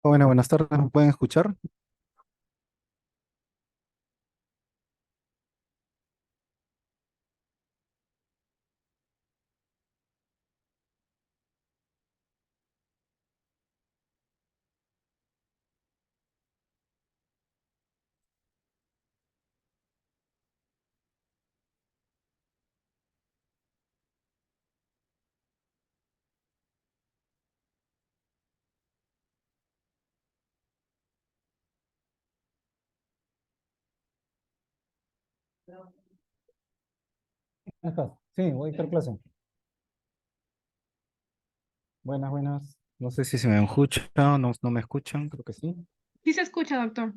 Bueno, buenas tardes, ¿me pueden escuchar? Ajá, sí, voy a ir a clase. Buenas, buenas. No sé si se me escucha o no me escuchan, creo que sí. Sí se escucha, doctor.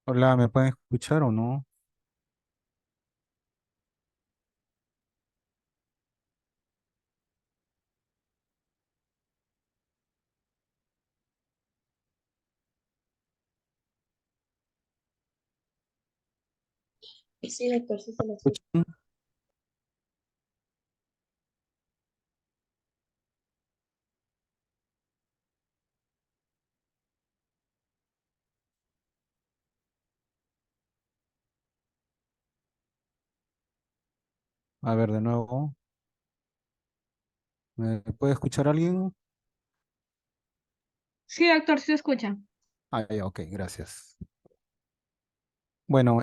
Hola, ¿me pueden escuchar o no? Sí, doctor, sí se lo escucha. ¿Escuchan? A ver, de nuevo. ¿Me puede escuchar alguien? Sí, doctor, sí se escucha. Ah, ya, ok, gracias. Bueno,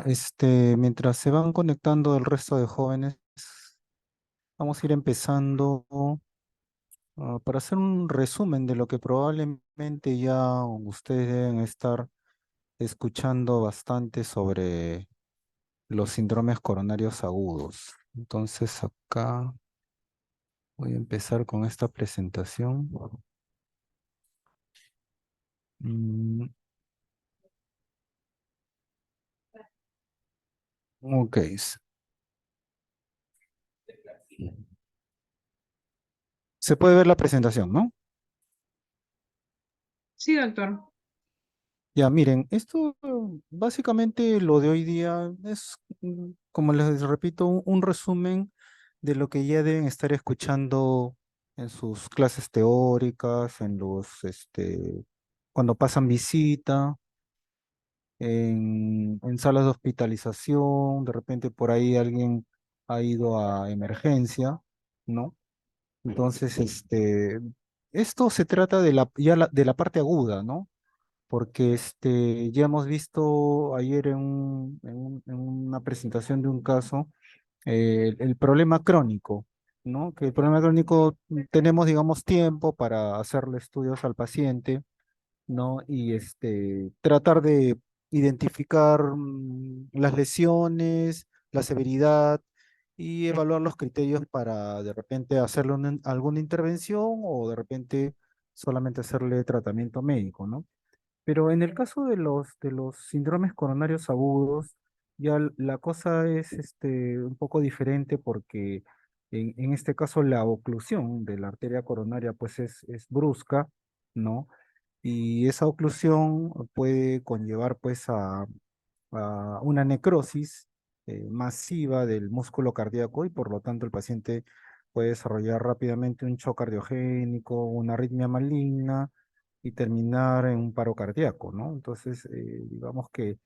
mientras se van conectando el resto de jóvenes, vamos a ir empezando para hacer un resumen de lo que probablemente ya ustedes deben estar escuchando bastante sobre los síndromes coronarios agudos. Entonces acá voy a empezar con esta presentación. Mm, ok. Se puede ver la presentación, ¿no? Sí, doctor. Ya, miren, esto básicamente lo de hoy día es, como les repito, un resumen de lo que ya deben estar escuchando en sus clases teóricas, cuando pasan visita, en salas de hospitalización, de repente por ahí alguien ha ido a emergencia, ¿no? Entonces, esto se trata de de la parte aguda, ¿no? Porque ya hemos visto ayer en una presentación de un caso el problema crónico, ¿no? Que el problema crónico tenemos, digamos, tiempo para hacerle estudios al paciente, ¿no? Y tratar de identificar las lesiones, la severidad y evaluar los criterios para de repente hacerle alguna intervención o de repente solamente hacerle tratamiento médico, ¿no? Pero en el caso de de los síndromes coronarios agudos, ya la cosa es un poco diferente porque en este caso la oclusión de la arteria coronaria pues es brusca, ¿no? Y esa oclusión puede conllevar pues a una necrosis masiva del músculo cardíaco y por lo tanto el paciente puede desarrollar rápidamente un shock cardiogénico, una arritmia maligna y terminar en un paro cardíaco, ¿no? Entonces, digamos que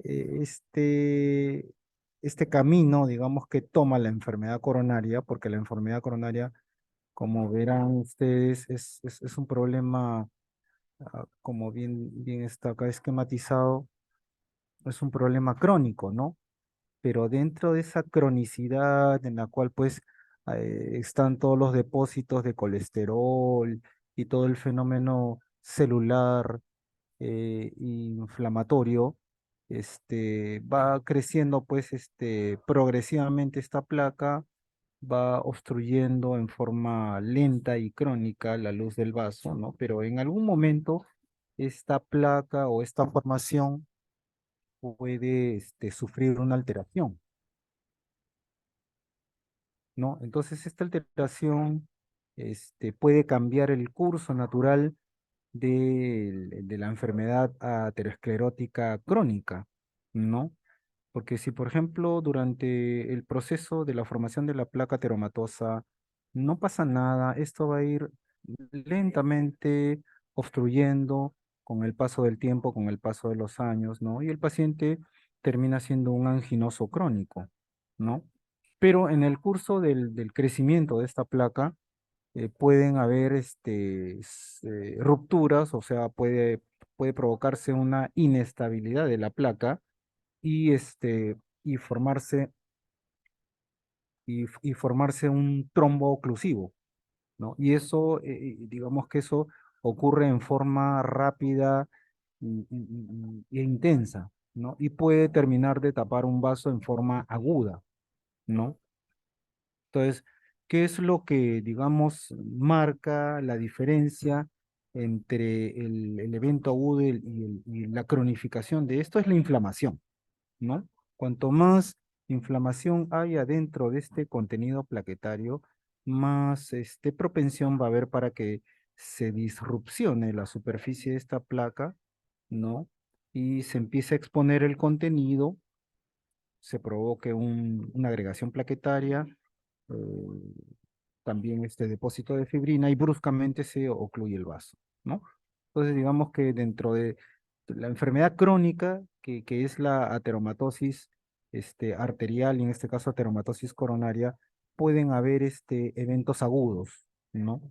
eh, este, este camino, digamos que toma la enfermedad coronaria, porque la enfermedad coronaria, como verán ustedes, es un problema, como bien está acá esquematizado, es un problema crónico, ¿no? Pero dentro de esa cronicidad en la cual pues están todos los depósitos de colesterol y todo el fenómeno celular inflamatorio, va creciendo pues progresivamente esta placa va obstruyendo en forma lenta y crónica la luz del vaso, ¿no? Pero en algún momento esta placa o esta formación puede sufrir una alteración, ¿no? Entonces esta alteración puede cambiar el curso natural de la enfermedad aterosclerótica crónica, ¿no? Porque si, por ejemplo, durante el proceso de la formación de la placa ateromatosa no pasa nada, esto va a ir lentamente obstruyendo con el paso del tiempo, con el paso de los años, ¿no? Y el paciente termina siendo un anginoso crónico, ¿no? Pero en el curso del crecimiento de esta placa, pueden haber rupturas, o sea, puede provocarse una inestabilidad de la placa y, y formarse, y formarse un trombo oclusivo, ¿no? Y eso, digamos que eso ocurre en forma rápida e intensa, ¿no? Y puede terminar de tapar un vaso en forma aguda, ¿no? Entonces, ¿qué es lo que, digamos, marca la diferencia entre el evento agudo y la cronificación de esto? Es la inflamación, ¿no? Cuanto más inflamación hay adentro de este contenido plaquetario, más propensión va a haber para que se disrupcione la superficie de esta placa, ¿no? Y se empiece a exponer el contenido, se provoque una agregación plaquetaria, eh, también este depósito de fibrina y bruscamente se ocluye el vaso, ¿no? Entonces, digamos que dentro de la enfermedad crónica, que es la ateromatosis arterial y en este caso ateromatosis coronaria, pueden haber eventos agudos, ¿no?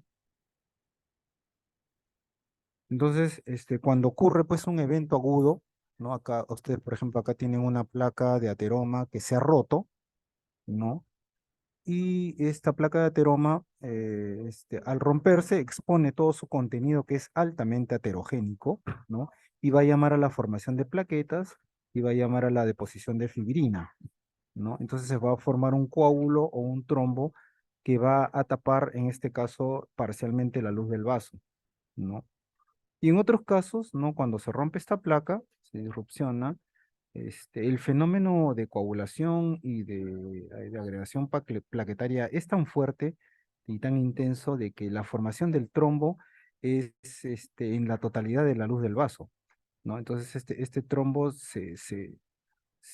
Entonces, cuando ocurre pues un evento agudo, ¿no? Acá, ustedes, por ejemplo, acá tienen una placa de ateroma que se ha roto, ¿no? Y esta placa de ateroma, al romperse, expone todo su contenido que es altamente aterogénico, ¿no? Y va a llamar a la formación de plaquetas y va a llamar a la deposición de fibrina, ¿no? Entonces se va a formar un coágulo o un trombo que va a tapar, en este caso, parcialmente la luz del vaso, ¿no? Y en otros casos, ¿no? Cuando se rompe esta placa, se disrupciona, el fenómeno de coagulación y de agregación plaquetaria es tan fuerte y tan intenso de que la formación del trombo es en la totalidad de la luz del vaso, ¿no? Entonces este trombo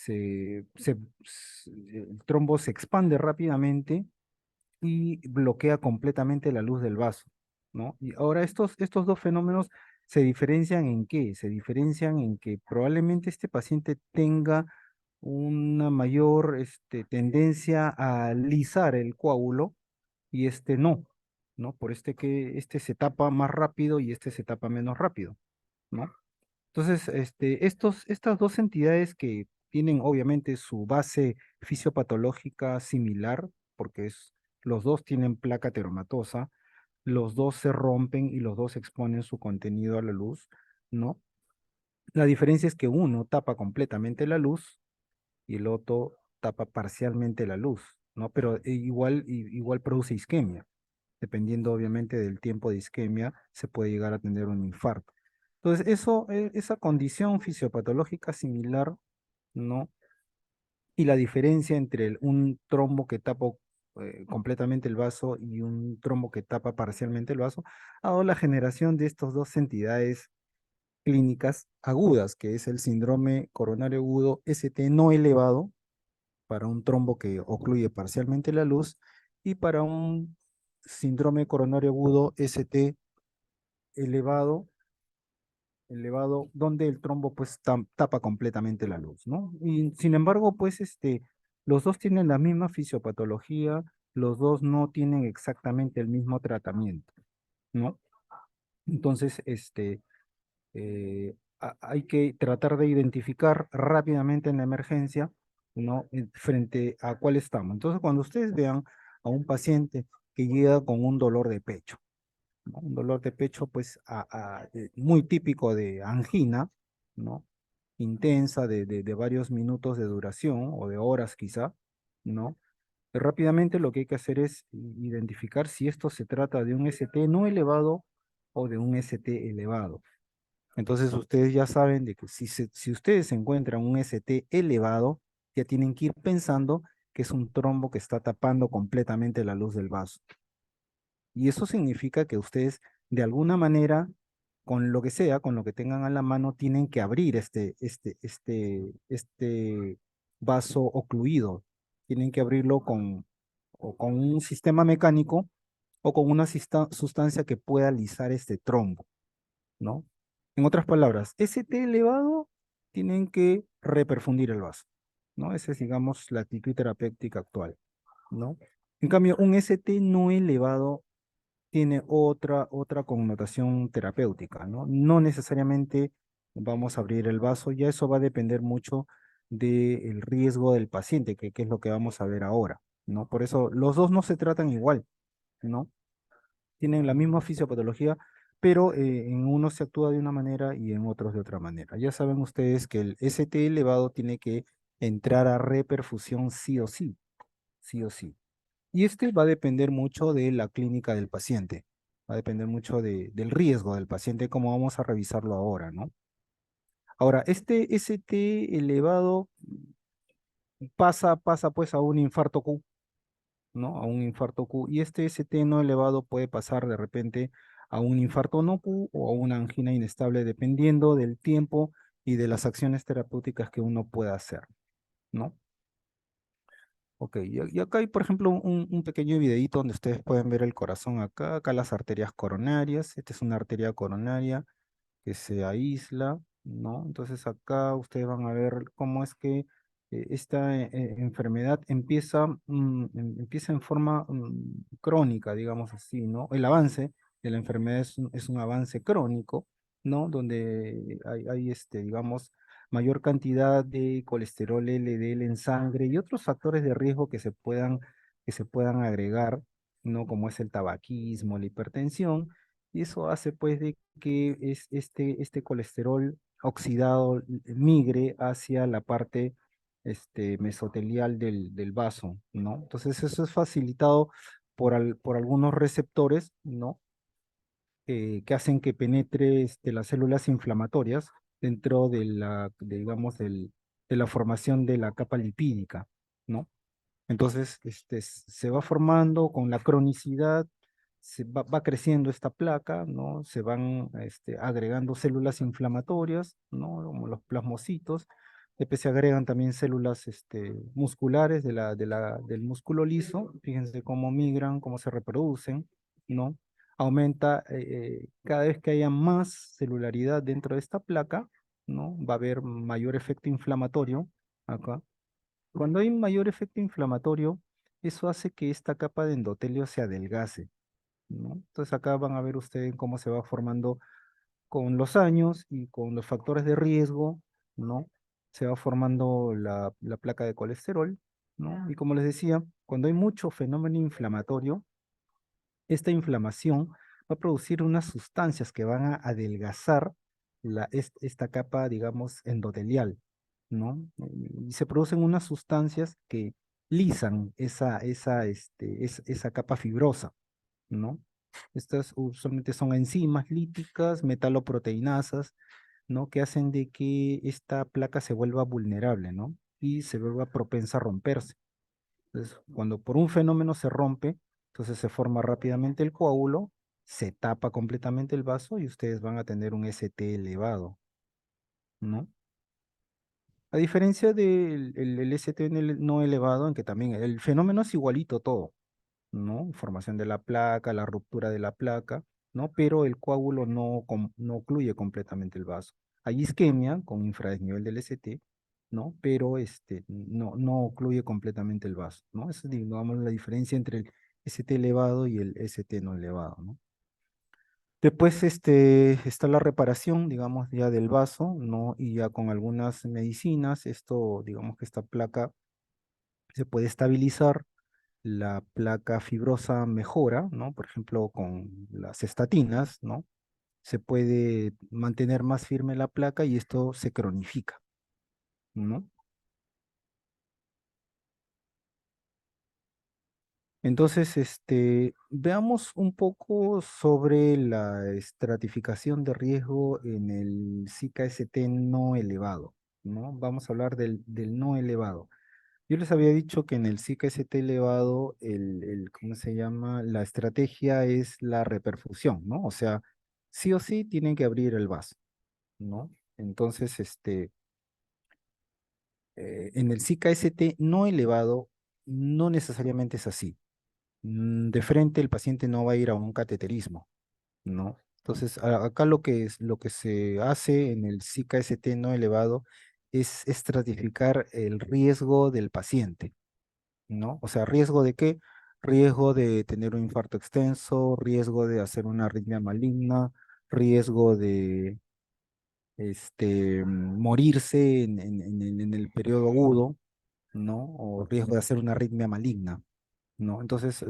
el trombo se expande rápidamente y bloquea completamente la luz del vaso, ¿no? Y ahora estos dos fenómenos se diferencian en qué? Se diferencian en que probablemente este paciente tenga una mayor tendencia a lisar el coágulo y este no, ¿no? Por que este se tapa más rápido y este se tapa menos rápido, ¿no? Entonces, estas dos entidades que tienen obviamente su base fisiopatológica similar, porque los dos tienen placa teromatosa, los dos se rompen y los dos exponen su contenido a la luz, ¿no? La diferencia es que uno tapa completamente la luz y el otro tapa parcialmente la luz, ¿no? Pero igual produce isquemia. Dependiendo obviamente del tiempo de isquemia, se puede llegar a tener un infarto. Entonces, esa condición fisiopatológica similar, ¿no? Y la diferencia entre un trombo que tapa completamente el vaso y un trombo que tapa parcialmente el vaso, ha dado la generación de estas dos entidades clínicas agudas, que es el síndrome coronario agudo ST no elevado, para un trombo que ocluye parcialmente la luz, y para un síndrome coronario agudo ST elevado, donde el trombo pues tapa completamente la luz, ¿no? Y sin embargo, pues los dos tienen la misma fisiopatología, los dos no tienen exactamente el mismo tratamiento, ¿no? Entonces, hay que tratar de identificar rápidamente en la emergencia, ¿no? Frente a cuál estamos. Entonces, cuando ustedes vean a un paciente que llega con un dolor de pecho, ¿no? Un dolor de pecho, pues, muy típico de angina, ¿no? Intensa, de varios minutos de duración o de horas quizá, ¿no? Rápidamente lo que hay que hacer es identificar si esto se trata de un ST no elevado o de un ST elevado. Entonces ustedes ya saben de que si ustedes encuentran un ST elevado, ya tienen que ir pensando que es un trombo que está tapando completamente la luz del vaso. Y eso significa que ustedes, de alguna manera, con lo que sea, con lo que tengan a la mano, tienen que abrir este vaso ocluido. Tienen que abrirlo o con un sistema mecánico o con una sustancia que pueda lisar este trombo, ¿no? En otras palabras, ese T elevado tienen que reperfundir el vaso, ¿no? Esa es, digamos, la actitud terapéutica actual, ¿no? En cambio, un ST no elevado tiene otra connotación terapéutica, ¿no? No necesariamente vamos a abrir el vaso, ya eso va a depender mucho del riesgo del paciente, que es lo que vamos a ver ahora, ¿no? Por eso los dos no se tratan igual, ¿no? Tienen la misma fisiopatología, pero en unos se actúa de una manera y en otros de otra manera. Ya saben ustedes que el ST elevado tiene que entrar a reperfusión sí o sí, sí o sí. Y este va a depender mucho de la clínica del paciente, va a depender mucho del riesgo del paciente, como vamos a revisarlo ahora, ¿no? Ahora, este ST elevado pasa pues a un infarto Q, ¿no? A un infarto Q. Y este ST no elevado puede pasar de repente a un infarto no Q o a una angina inestable, dependiendo del tiempo y de las acciones terapéuticas que uno pueda hacer, ¿no? Ok, y acá hay, por ejemplo, un pequeño videíto donde ustedes pueden ver el corazón acá las arterias coronarias. Esta es una arteria coronaria que se aísla, ¿no? Entonces acá ustedes van a ver cómo es que esta enfermedad empieza en forma crónica, digamos así, ¿no? El avance de la enfermedad es un avance crónico, ¿no? Donde digamos, mayor cantidad de colesterol LDL en sangre y otros factores de riesgo que se puedan agregar, ¿no? Como es el tabaquismo, la hipertensión, y eso hace pues de que este colesterol oxidado migre hacia la parte mesotelial del vaso, ¿no? Entonces eso es facilitado por algunos receptores, ¿no? Que hacen que penetre las células inflamatorias dentro digamos, de la formación de la capa lipídica, ¿no? Entonces, se va formando con la cronicidad, va creciendo esta placa, ¿no? Se van agregando células inflamatorias, ¿no? Como los plasmocitos. Después se agregan también células musculares del músculo liso. Fíjense cómo migran, cómo se reproducen, ¿no? Aumenta cada vez que haya más celularidad dentro de esta placa, ¿no? Va a haber mayor efecto inflamatorio acá. Cuando hay mayor efecto inflamatorio, eso hace que esta capa de endotelio se adelgace, ¿no? Entonces acá van a ver ustedes cómo se va formando con los años y con los factores de riesgo, ¿no? Se va formando la placa de colesterol, ¿no? Y como les decía, cuando hay mucho fenómeno inflamatorio, esta inflamación va a producir unas sustancias que van a adelgazar esta capa, digamos, endotelial, ¿no? Y se producen unas sustancias que lisan esa capa fibrosa, ¿no? Estas usualmente son enzimas líticas, metaloproteinasas, ¿no? Que hacen de que esta placa se vuelva vulnerable, ¿no? Y se vuelva propensa a romperse. Entonces, cuando por un fenómeno se rompe, entonces se forma rápidamente el coágulo, se tapa completamente el vaso y ustedes van a tener un ST elevado, ¿no? A diferencia del ST no elevado, en que también el fenómeno es igualito todo, ¿no? Formación de la placa, la ruptura de la placa, ¿no? Pero el coágulo no ocluye completamente el vaso. Hay isquemia con infradesnivel del ST, ¿no? Pero no ocluye completamente el vaso, ¿no? Esa es, digamos, la diferencia entre el ST elevado y el ST no elevado, ¿no? Después está la reparación, digamos, ya del vaso, ¿no? Y ya con algunas medicinas, digamos que esta placa se puede estabilizar, la placa fibrosa mejora, ¿no? Por ejemplo, con las estatinas, ¿no? Se puede mantener más firme la placa y esto se cronifica, ¿no? Entonces, veamos un poco sobre la estratificación de riesgo en el CKST no elevado, ¿no? Vamos a hablar del no elevado. Yo les había dicho que en el CKST elevado, ¿cómo se llama? La estrategia es la reperfusión, ¿no? O sea, sí o sí tienen que abrir el vaso, ¿no? Entonces, en el CKST no elevado, no necesariamente es así. De frente el paciente no va a ir a un cateterismo, ¿no? Entonces, acá lo que se hace en el CKST no elevado es estratificar el riesgo del paciente, ¿no? O sea, ¿riesgo de qué? Riesgo de tener un infarto extenso, riesgo de hacer una arritmia maligna, riesgo de morirse en el periodo agudo, ¿no? O riesgo de hacer una arritmia maligna, ¿no? Entonces,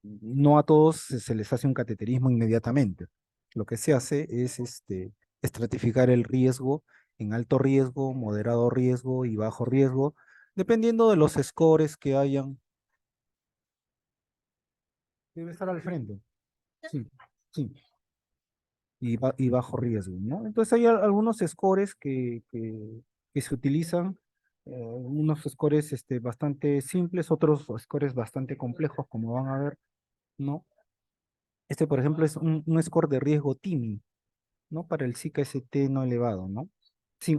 no a todos se les hace un cateterismo inmediatamente. Lo que se hace es estratificar el riesgo en alto riesgo, moderado riesgo y bajo riesgo, dependiendo de los scores que hayan. Debe estar al frente. Sí, sí. Y bajo riesgo, ¿no? Entonces hay algunos scores que se utilizan, unos scores bastante simples, otros scores bastante complejos, como van a ver, ¿no? Este, por ejemplo, es un score de riesgo TIMI, ¿no? Para el SICA-ST no elevado, ¿no?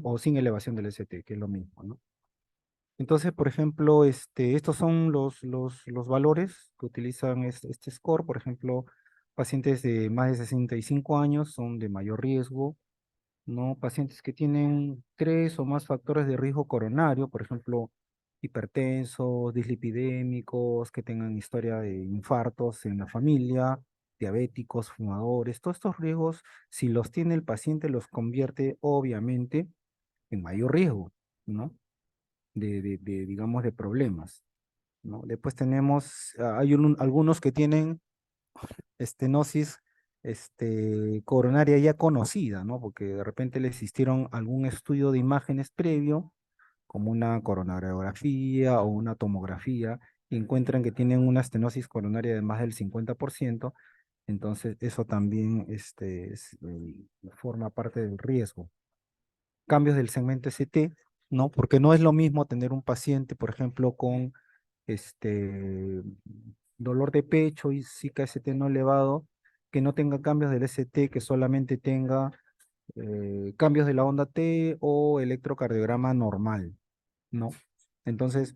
O sin elevación del ST, que es lo mismo, ¿no? Entonces, por ejemplo, estos son los valores que utilizan este score. Por ejemplo, pacientes de más de 65 años son de mayor riesgo, ¿no? Pacientes que tienen tres o más factores de riesgo coronario, por ejemplo, hipertensos, dislipidémicos, que tengan historia de infartos en la familia, diabéticos, fumadores, todos estos riesgos, si los tiene el paciente, los convierte obviamente en mayor riesgo, ¿no? Digamos, de problemas, ¿no? Después tenemos, hay algunos que tienen estenosis coronaria ya conocida, ¿no? Porque de repente le existieron algún estudio de imágenes previo, como una coronariografía o una tomografía, y encuentran que tienen una estenosis coronaria de más del 50%, entonces eso también forma parte del riesgo. Cambios del segmento ST, ¿no? Porque no es lo mismo tener un paciente, por ejemplo, con dolor de pecho y zika ST no elevado, que no tenga cambios del ST, que solamente tenga cambios de la onda T o electrocardiograma normal, ¿no? Entonces,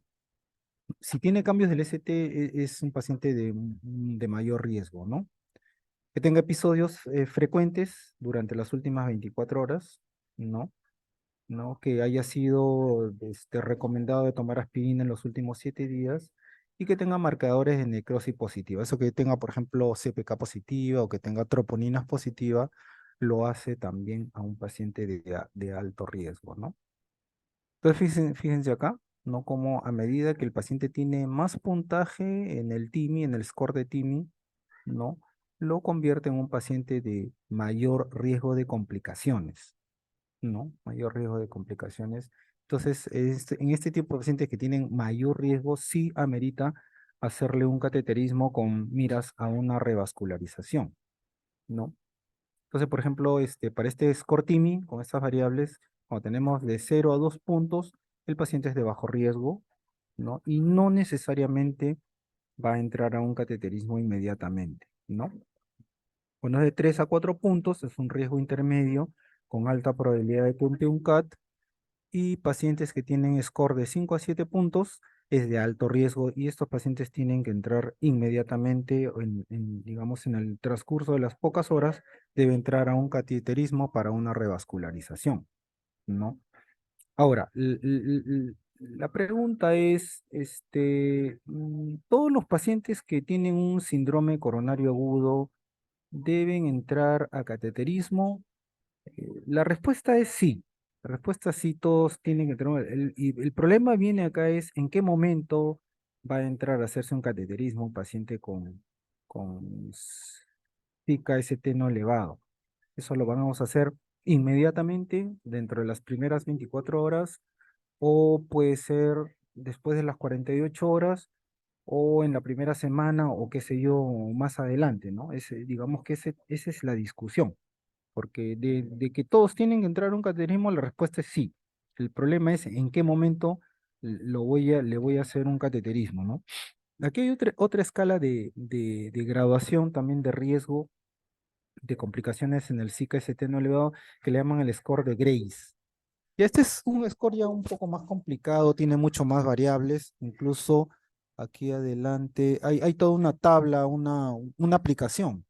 si tiene cambios del ST, es un paciente de mayor riesgo, ¿no? Que tenga episodios frecuentes durante las últimas 24 horas, ¿no? ¿No? Que haya sido recomendado de tomar aspirina en los últimos 7 días y que tenga marcadores de necrosis positiva. Eso que tenga, por ejemplo, CPK positiva o que tenga troponinas positiva, lo hace también a un paciente de alto riesgo, ¿no? Entonces, fíjense acá, ¿no? Como a medida que el paciente tiene más puntaje en el TIMI, en el score de TIMI, ¿no? Lo convierte en un paciente de mayor riesgo de complicaciones. ¿No? Mayor riesgo de complicaciones. Entonces, en este tipo de pacientes que tienen mayor riesgo, sí amerita hacerle un cateterismo con miras a una revascularización, ¿no? Entonces, por ejemplo, para este SCORTIMI, con estas variables, cuando tenemos de 0 a 2 puntos, el paciente es de bajo riesgo, ¿no? Y no necesariamente va a entrar a un cateterismo inmediatamente, ¿no? Cuando es de 3 a 4 puntos, es un riesgo intermedio con alta probabilidad de que un CAT, y pacientes que tienen score de 5 a 7 puntos es de alto riesgo y estos pacientes tienen que entrar inmediatamente o digamos, en el transcurso de las pocas horas, debe entrar a un cateterismo para una revascularización, ¿no? Ahora, la pregunta es, ¿todos los pacientes que tienen un síndrome coronario agudo deben entrar a cateterismo? La respuesta es sí. La respuesta es sí, todos tienen que tener. Y el problema viene acá es en qué momento va a entrar a hacerse un cateterismo un paciente con zika ST no elevado. Eso lo vamos a hacer inmediatamente dentro de las primeras 24 horas o puede ser después de las 48 horas o en la primera semana o qué sé yo, más adelante, ¿no? Digamos que esa es la discusión, porque de que todos tienen que entrar a un cateterismo, la respuesta es sí. El problema es en qué momento le voy a hacer un cateterismo, ¿no? Aquí hay otra escala de graduación también de riesgo de complicaciones en el Zika-ST no elevado que le llaman el score de Grace. Y este es un score ya un poco más complicado, tiene mucho más variables, incluso aquí adelante hay toda una tabla, una aplicación,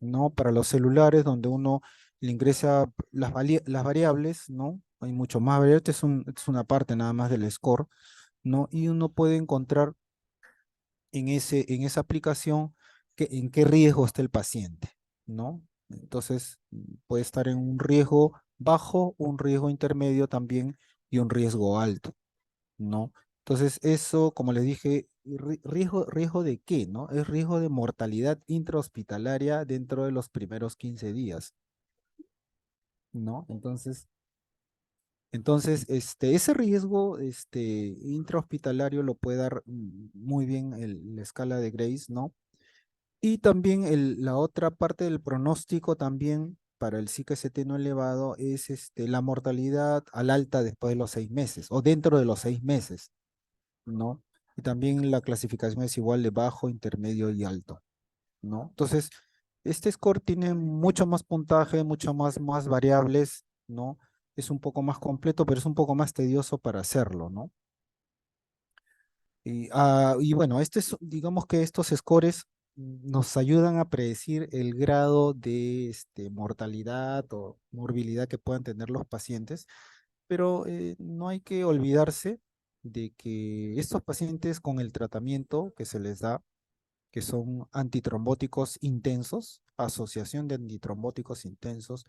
¿no? Para los celulares donde uno le ingresa las variables, ¿no? Hay mucho más variables, es una parte nada más del score, ¿no? Y uno puede encontrar en esa aplicación en qué riesgo está el paciente, ¿no? Entonces, puede estar en un riesgo bajo, un riesgo intermedio también y un riesgo alto, ¿no? Entonces, eso, como les dije, ¿riesgo de qué, no? Es riesgo de mortalidad intrahospitalaria dentro de los primeros 15 días, ¿no? Entonces, ese riesgo intrahospitalario lo puede dar muy bien la escala de Grace, ¿no? Y también la otra parte del pronóstico también para el Zika-ST no elevado es la mortalidad al alta después de los 6 meses o dentro de los 6 meses, ¿no? Y también la clasificación es igual de bajo, intermedio y alto, ¿no? Entonces, este score tiene mucho más puntaje, mucho más variables, ¿no? Es un poco más completo, pero es un poco más tedioso para hacerlo, ¿no? Y bueno, digamos que estos scores nos ayudan a predecir el grado de mortalidad o morbilidad que puedan tener los pacientes, pero no hay que olvidarse de que estos pacientes con el tratamiento que se les da, que son antitrombóticos intensos, asociación de antitrombóticos intensos,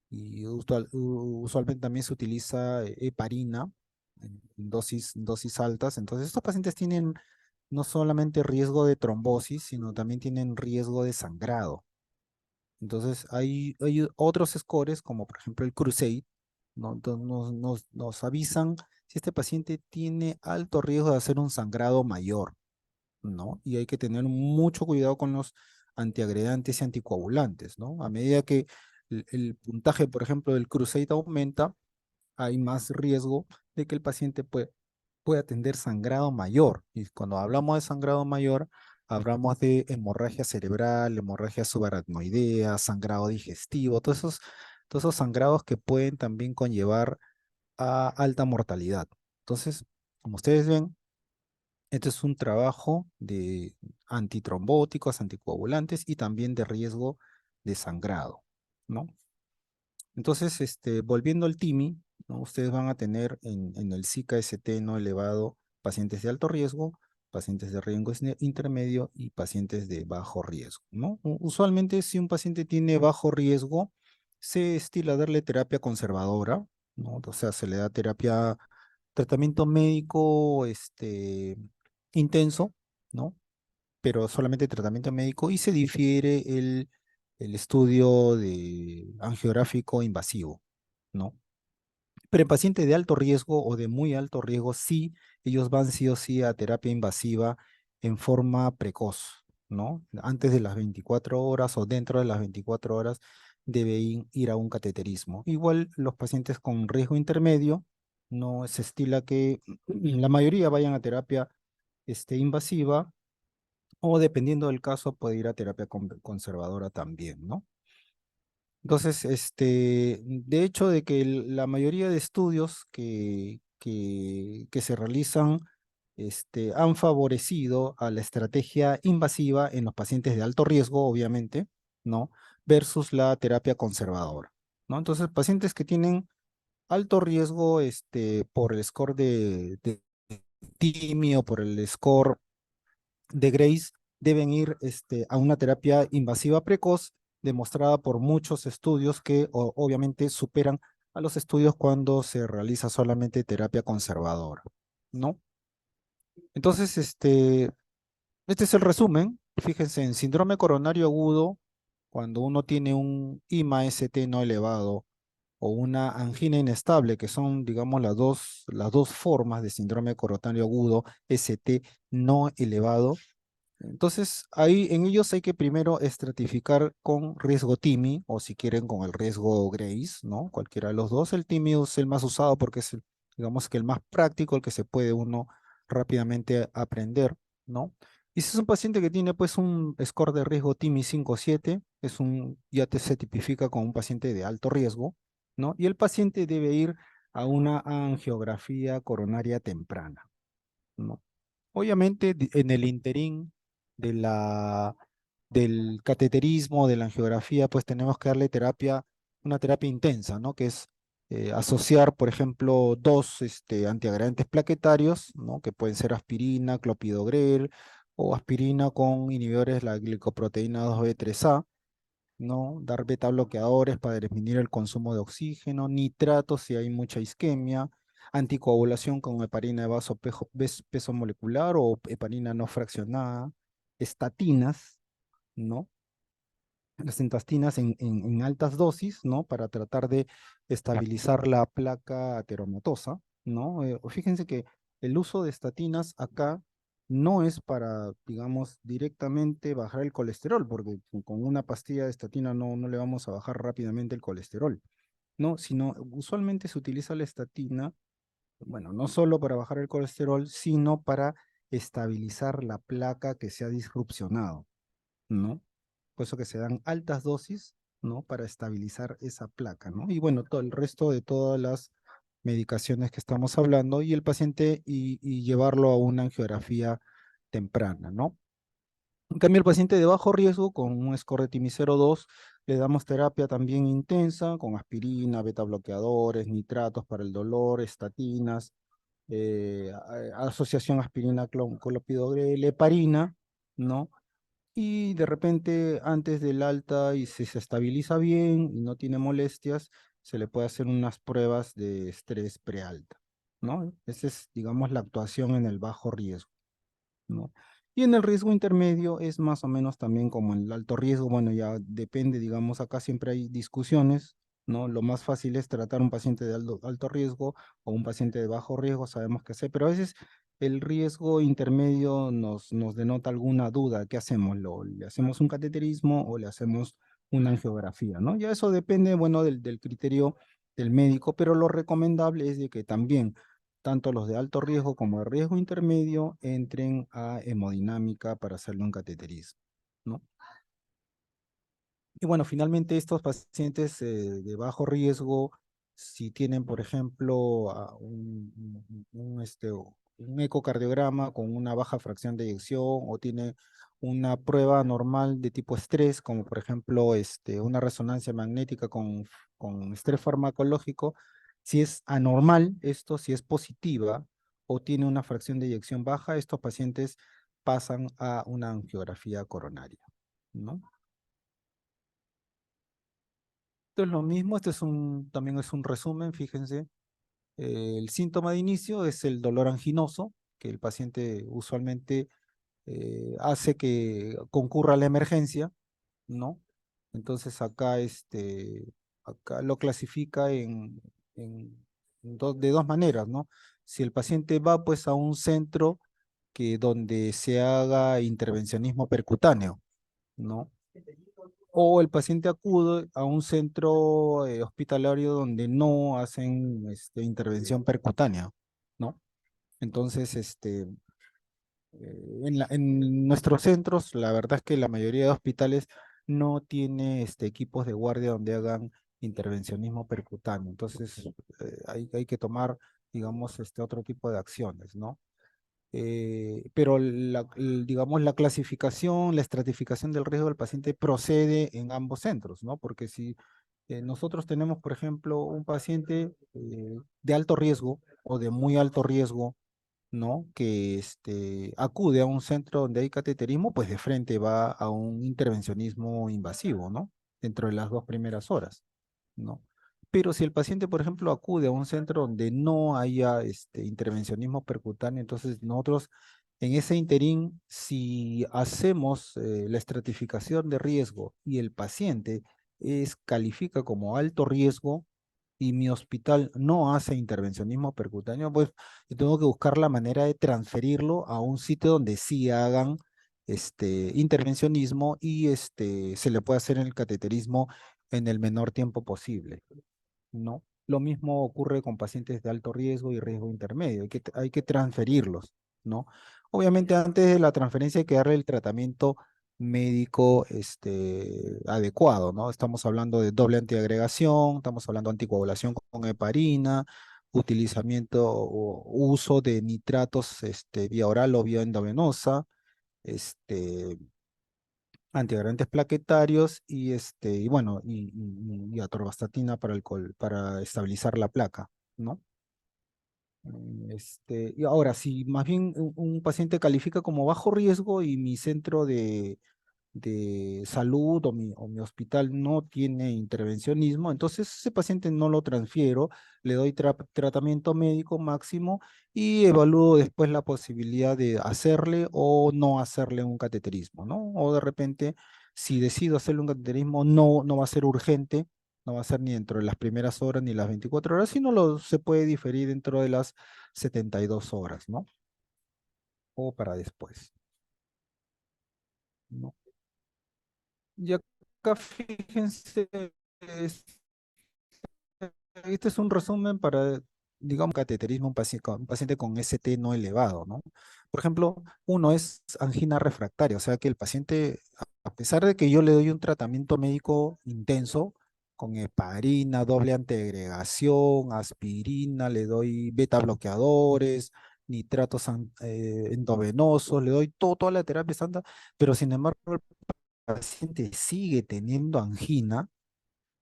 y usualmente también se utiliza heparina en dosis altas. Entonces, estos pacientes tienen no solamente riesgo de trombosis, sino también tienen riesgo de sangrado. Entonces, hay otros scores, como por ejemplo el Crusade, ¿no? Entonces, nos avisan si este paciente tiene alto riesgo de hacer un sangrado mayor, ¿no? Y hay que tener mucho cuidado con los antiagregantes y anticoagulantes, ¿no? A medida que el puntaje, por ejemplo, del Crusade aumenta, hay más riesgo de que el paciente pueda tener sangrado mayor. Y cuando hablamos de sangrado mayor, hablamos de hemorragia cerebral, hemorragia subaracnoidea, sangrado digestivo, todos esos sangrados que pueden también conllevar a alta mortalidad. Entonces, como ustedes ven, este es un trabajo de antitrombóticos, anticoagulantes y también de riesgo de sangrado, ¿no? Entonces, volviendo al TIMI, ¿no? Ustedes van a tener en el Zika-ST no elevado pacientes de alto riesgo, pacientes de riesgo intermedio y pacientes de bajo riesgo, ¿no? Usualmente, si un paciente tiene bajo riesgo, se estila darle terapia conservadora, ¿no? O sea, se le da tratamiento médico, intenso, ¿no? Pero solamente tratamiento médico y se difiere el estudio de angiográfico invasivo, ¿no? Pero en pacientes de alto riesgo o de muy alto riesgo, sí, ellos van sí o sí a terapia invasiva en forma precoz, ¿no? Antes de las 24 horas o dentro de las 24 horas deben ir a un cateterismo. Igual los pacientes con riesgo intermedio, no se estila que la mayoría vayan a terapia invasiva o dependiendo del caso puede ir a terapia conservadora también, ¿no? Entonces, de hecho, de que la mayoría de estudios que se realizan, han favorecido a la estrategia invasiva en los pacientes de alto riesgo, obviamente, ¿no? Versus la terapia conservadora, ¿no? Entonces, pacientes que tienen alto riesgo, por el score de TIMI o por el score de Grace deben ir a una terapia invasiva precoz, demostrada por muchos estudios que obviamente superan a los estudios cuando se realiza solamente terapia conservadora, ¿no? Entonces, este es el resumen. Fíjense, en síndrome coronario agudo, cuando uno tiene un IMA-ST no elevado, o una angina inestable, que son, digamos, las dos formas de síndrome coronario agudo, ST no elevado. Entonces, ahí en ellos hay que primero estratificar con riesgo TIMI, o si quieren con el riesgo Grace, ¿no? Cualquiera de los dos. El TIMI es el más usado porque es, digamos que el más práctico, el que se puede uno rápidamente aprender, ¿no? Y si es un paciente que tiene pues un score de riesgo TIMI 5 o 7, ya se tipifica como un paciente de alto riesgo, ¿no? Y el paciente debe ir a una angiografía coronaria temprana, ¿no? Obviamente, en el interín de del cateterismo, de la angiografía, pues tenemos que darle una terapia intensa, ¿no? Que es asociar, por ejemplo, dos antiagregantes plaquetarios, ¿no? Que pueden ser aspirina, clopidogrel, o aspirina con inhibidores de la glicoproteína 2B3A, ¿no? Dar beta bloqueadores para disminuir el consumo de oxígeno, nitratos si hay mucha isquemia, anticoagulación con heparina de peso molecular o heparina no fraccionada, estatinas, ¿no? Las entastinas en altas dosis, ¿no? Para tratar de estabilizar la placa ateromatosa, ¿no? Fíjense que el uso de estatinas acá no es para, digamos, directamente bajar el colesterol, porque con una pastilla de estatina no le vamos a bajar rápidamente el colesterol, ¿no? Sino usualmente se utiliza la estatina, bueno, no solo para bajar el colesterol, sino para estabilizar la placa que se ha disrupcionado, ¿no? Por eso que se dan altas dosis, ¿no? Para estabilizar esa placa, ¿no? Y bueno, todo el resto de todas las medicaciones que estamos hablando y el paciente y llevarlo a una angiografía temprana, ¿no? En cambio, el paciente de bajo riesgo, con un score de TIMI 0,2, le damos terapia también intensa, con aspirina, beta bloqueadores, nitratos para el dolor, estatinas, asociación aspirina clopidogrel, heparina, ¿no? Y de repente, antes del alta y si se estabiliza bien y no tiene molestias, se le puede hacer unas pruebas de estrés prealta, ¿no? Esa es, digamos, la actuación en el bajo riesgo, ¿no? Y en el riesgo intermedio es más o menos también como en el alto riesgo, bueno, ya depende, digamos, acá siempre hay discusiones, ¿no? Lo más fácil es tratar un paciente de alto riesgo o un paciente de bajo riesgo, sabemos qué hacer, pero a veces el riesgo intermedio nos denota alguna duda, ¿qué hacemos? ¿Le hacemos un cateterismo o le hacemos una angiografía, ¿no? Ya eso depende, bueno, del criterio del médico, pero lo recomendable es de que también tanto los de alto riesgo como de riesgo intermedio entren a hemodinámica para hacerle un cateterismo, ¿no? Y bueno, finalmente estos pacientes de bajo riesgo, si tienen, por ejemplo, un ecocardiograma con una baja fracción de eyección o tiene una prueba normal de tipo estrés, como por ejemplo una resonancia magnética con estrés farmacológico, si es anormal esto, si es positiva o tiene una fracción de eyección baja, estos pacientes pasan a una angiografía coronaria, ¿no? Esto es lo mismo, también es un resumen, fíjense. El síntoma de inicio es el dolor anginoso, que el paciente usualmente hace que concurra a la emergencia, ¿no? Entonces acá lo clasifica de dos maneras, ¿no? Si el paciente va pues a un centro donde se haga intervencionismo percutáneo, ¿no? O el paciente acude a un centro hospitalario donde no hacen intervención percutánea, ¿no? Entonces, en nuestros centros, la verdad es que la mayoría de hospitales no tiene equipos de guardia donde hagan intervencionismo percutáneo. Entonces, hay que tomar, digamos, otro tipo de acciones, ¿no? Pero digamos, la clasificación, la estratificación del riesgo del paciente procede en ambos centros, ¿no? Porque si nosotros tenemos, por ejemplo, un paciente de alto riesgo o de muy alto riesgo, ¿no? Que acude a un centro donde hay cateterismo, pues de frente va a un intervencionismo invasivo, ¿no? Dentro de las 2 primeras horas, ¿no? Pero si el paciente, por ejemplo, acude a un centro donde no haya intervencionismo percutáneo, entonces nosotros en ese interín, si hacemos la estratificación de riesgo y el paciente califica como alto riesgo, y mi hospital no hace intervencionismo percutáneo, pues yo tengo que buscar la manera de transferirlo a un sitio donde sí hagan intervencionismo y se le puede hacer el cateterismo en el menor tiempo posible, ¿no? Lo mismo ocurre con pacientes de alto riesgo y riesgo intermedio, hay que transferirlos, ¿no? Obviamente antes de la transferencia hay que darle el tratamiento médico adecuado, ¿no? Estamos hablando de doble antiagregación, estamos hablando de anticoagulación con heparina, utilizamiento o uso de nitratos vía oral o vía endovenosa, este, antiagregantes plaquetarios y bueno, y atorvastatina para para estabilizar la placa, ¿no? Y ahora, si más bien un paciente califica como bajo riesgo y mi centro de salud o mi hospital no tiene intervencionismo, entonces ese paciente no lo transfiero, le doy tratamiento médico máximo y evalúo después la posibilidad de hacerle o no hacerle un cateterismo, ¿no? O de repente, si decido hacerle un cateterismo, no va a ser urgente, no va a ser ni dentro de las primeras horas ni las 24 horas, sino se puede diferir dentro de las 72 horas, ¿no? O para después, ¿no? Y acá fíjense, es- este es un resumen para, digamos, cateterismo, un paciente con ST no elevado, ¿no? Por ejemplo, uno es angina refractaria, o sea que el paciente, a pesar de que yo le doy un tratamiento médico intenso, con heparina, doble antiagregación, aspirina, le doy beta bloqueadores, nitratos endovenosos, le doy toda la terapia estándar, pero sin embargo el paciente sigue teniendo angina,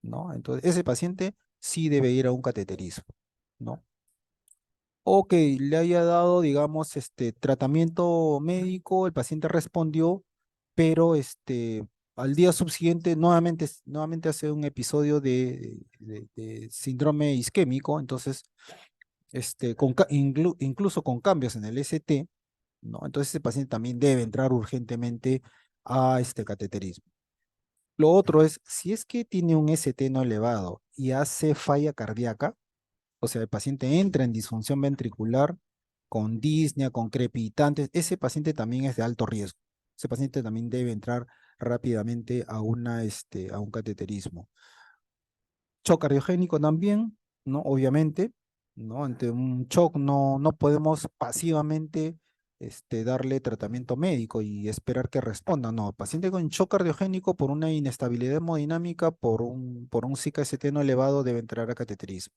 ¿no? Entonces, ese paciente sí debe ir a un cateterismo, ¿no? O que le haya dado, digamos, tratamiento médico, el paciente respondió, pero al día subsiguiente nuevamente hace un episodio de síndrome isquémico, entonces, incluso con cambios en el ST, ¿no? Entonces ese paciente también debe entrar urgentemente a este cateterismo. Lo otro es, si es que tiene un ST no elevado y hace falla cardíaca, o sea, el paciente entra en disfunción ventricular con disnea, con crepitantes, ese paciente también es de alto riesgo. Ese paciente también debe entrar rápidamente a un cateterismo. Shock cardiogénico también, ¿no? Obviamente, ¿no? Ante un shock no podemos pasivamente darle tratamiento médico y esperar que responda. No, paciente con shock cardiogénico por una inestabilidad hemodinámica, por un CKST no elevado debe entrar a cateterismo.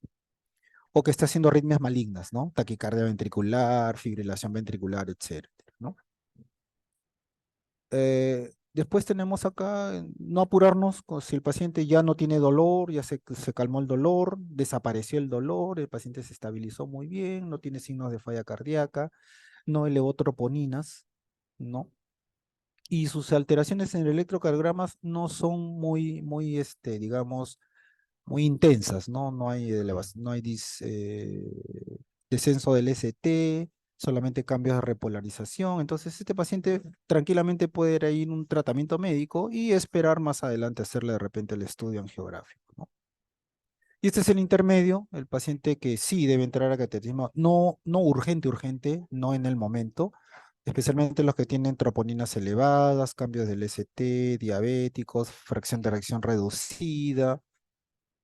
O que está haciendo arritmias malignas, ¿no? Taquicardia ventricular, fibrilación ventricular, etcétera, ¿no? Después tenemos acá no apurarnos si el paciente ya no tiene dolor, ya se calmó el dolor, desapareció el dolor, el paciente se estabilizó muy bien, no tiene signos de falla cardíaca, no elevó troponinas, ¿no? Y sus alteraciones en el electrocardiograma no son digamos, muy intensas, ¿no? No hay, no hay descenso del ST, solamente cambios de repolarización. Entonces, este paciente tranquilamente puede ir a ir a un tratamiento médico y esperar más adelante hacerle de repente el estudio angiográfico, ¿no? Y este es el intermedio, el paciente que sí debe entrar a cateterismo, no urgente, no en el momento, especialmente los que tienen troponinas elevadas, cambios del ST, diabéticos, fracción de reacción reducida,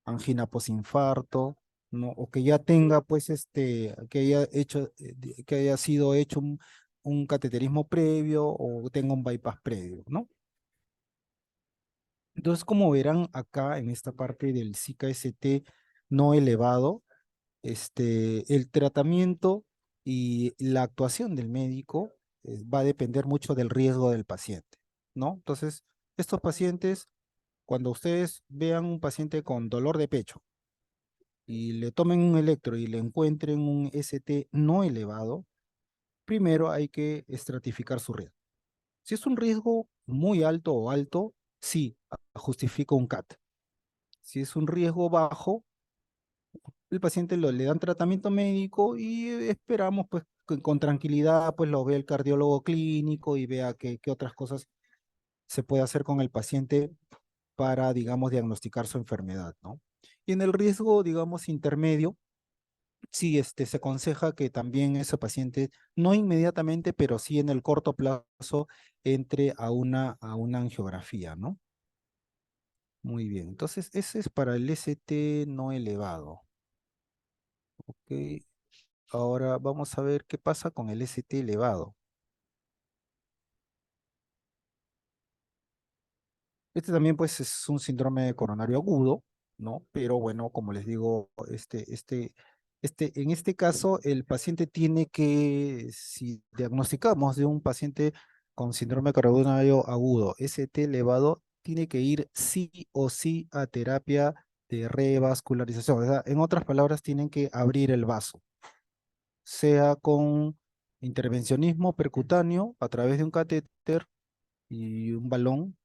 angina posinfarto, ¿no? O que ya tenga, pues, que haya hecho, que haya sido hecho un cateterismo previo o tenga un bypass previo, ¿no? Entonces, como verán acá en esta parte del ST no elevado, el tratamiento y la actuación del médico va a depender mucho del riesgo del paciente, ¿no? Entonces, estos pacientes, cuando ustedes vean un paciente con dolor de pecho, y le tomen un electro y le encuentren un ST no elevado, primero hay que estratificar su riesgo. Si es un riesgo muy alto o alto, sí, justifica un CAT. Si es un riesgo bajo, el paciente le dan tratamiento médico y esperamos pues que con tranquilidad pues lo vea el cardiólogo clínico y vea qué otras cosas se puede hacer con el paciente para, digamos, diagnosticar su enfermedad, ¿no? Y en el riesgo, digamos, intermedio, sí, se aconseja que también ese paciente, no inmediatamente, pero sí en el corto plazo, entre a una angiografía, ¿no? Muy bien, entonces ese es para el ST no elevado. Ok, ahora vamos a ver qué pasa con el ST elevado. Este también pues es un síndrome coronario agudo, ¿no? Pero bueno, como les digo, en este caso el paciente tiene que, si diagnosticamos de un paciente con síndrome coronario agudo, ST elevado, tiene que ir sí o sí a terapia de revascularización. O sea, en otras palabras, tienen que abrir el vaso, sea con intervencionismo percutáneo a través de un catéter y un balón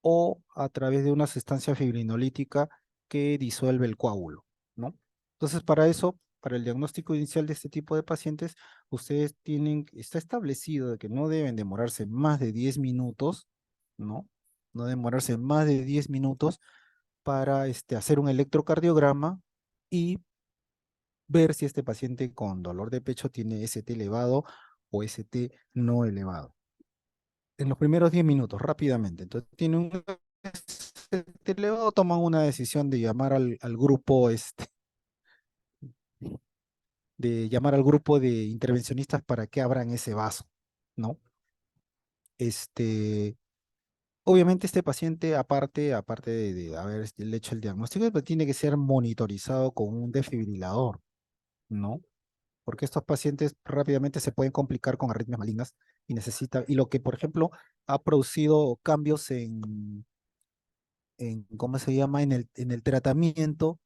o a través de una sustancia fibrinolítica que disuelve el coágulo, ¿no? Entonces, para eso, para el diagnóstico inicial de este tipo de pacientes, ustedes está establecido de que no deben demorarse más de 10 minutos, ¿no? No demorarse más de 10 minutos para hacer un electrocardiograma y ver si este paciente con dolor de pecho tiene ST elevado o ST no elevado en los primeros 10 minutos, rápidamente. Entonces, tiene un elevado, toman una decisión de llamar al grupo, de llamar al grupo de intervencionistas para que abran ese vaso, ¿no? Este, obviamente este paciente, aparte de haber hecho el diagnóstico, pues, tiene que ser monitorizado con un desfibrilador, ¿no? Porque estos pacientes rápidamente se pueden complicar con arritmias malignas y lo que, por ejemplo, ha producido cambios ¿cómo se llama? En el tratamiento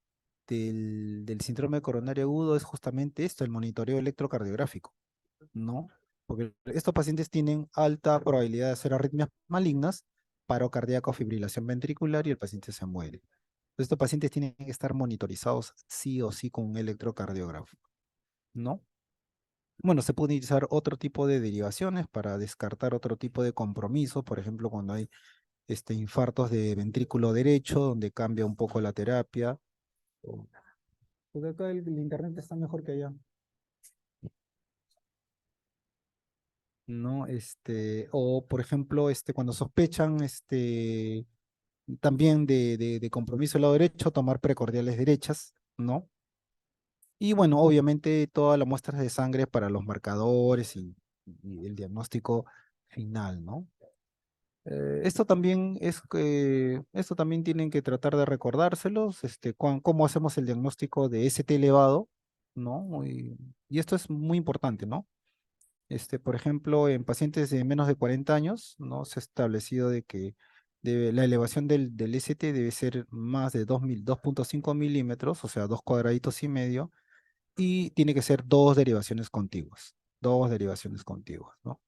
del síndrome coronario agudo es justamente esto, el monitoreo electrocardiográfico, ¿no? Porque estos pacientes tienen alta probabilidad de hacer arritmias malignas, paro cardíaco, fibrilación ventricular y el paciente se muere. Entonces, estos pacientes tienen que estar monitorizados sí o sí con un electrocardiógrafo, ¿no? Bueno, se puede utilizar otro tipo de derivaciones para descartar otro tipo de compromiso, por ejemplo, cuando hay infartos de ventrículo derecho, donde cambia un poco la terapia. Porque acá el internet está mejor que allá. ¿No? O por ejemplo, cuando sospechan, también de compromiso del lado derecho, tomar precordiales derechas, ¿no? Y bueno, obviamente todas las muestras de sangre para los marcadores y el diagnóstico final, ¿no? Esto también tienen que tratar de recordárselos, cómo hacemos el diagnóstico de ST elevado, ¿no? Y esto es muy importante, ¿no? Por ejemplo, en pacientes de menos de 40 años, ¿no? Se ha establecido de que la elevación del ST debe ser más de 2.5 milímetros, o sea, 2,5 cuadrados, y tiene que ser dos derivaciones contiguas, ¿no?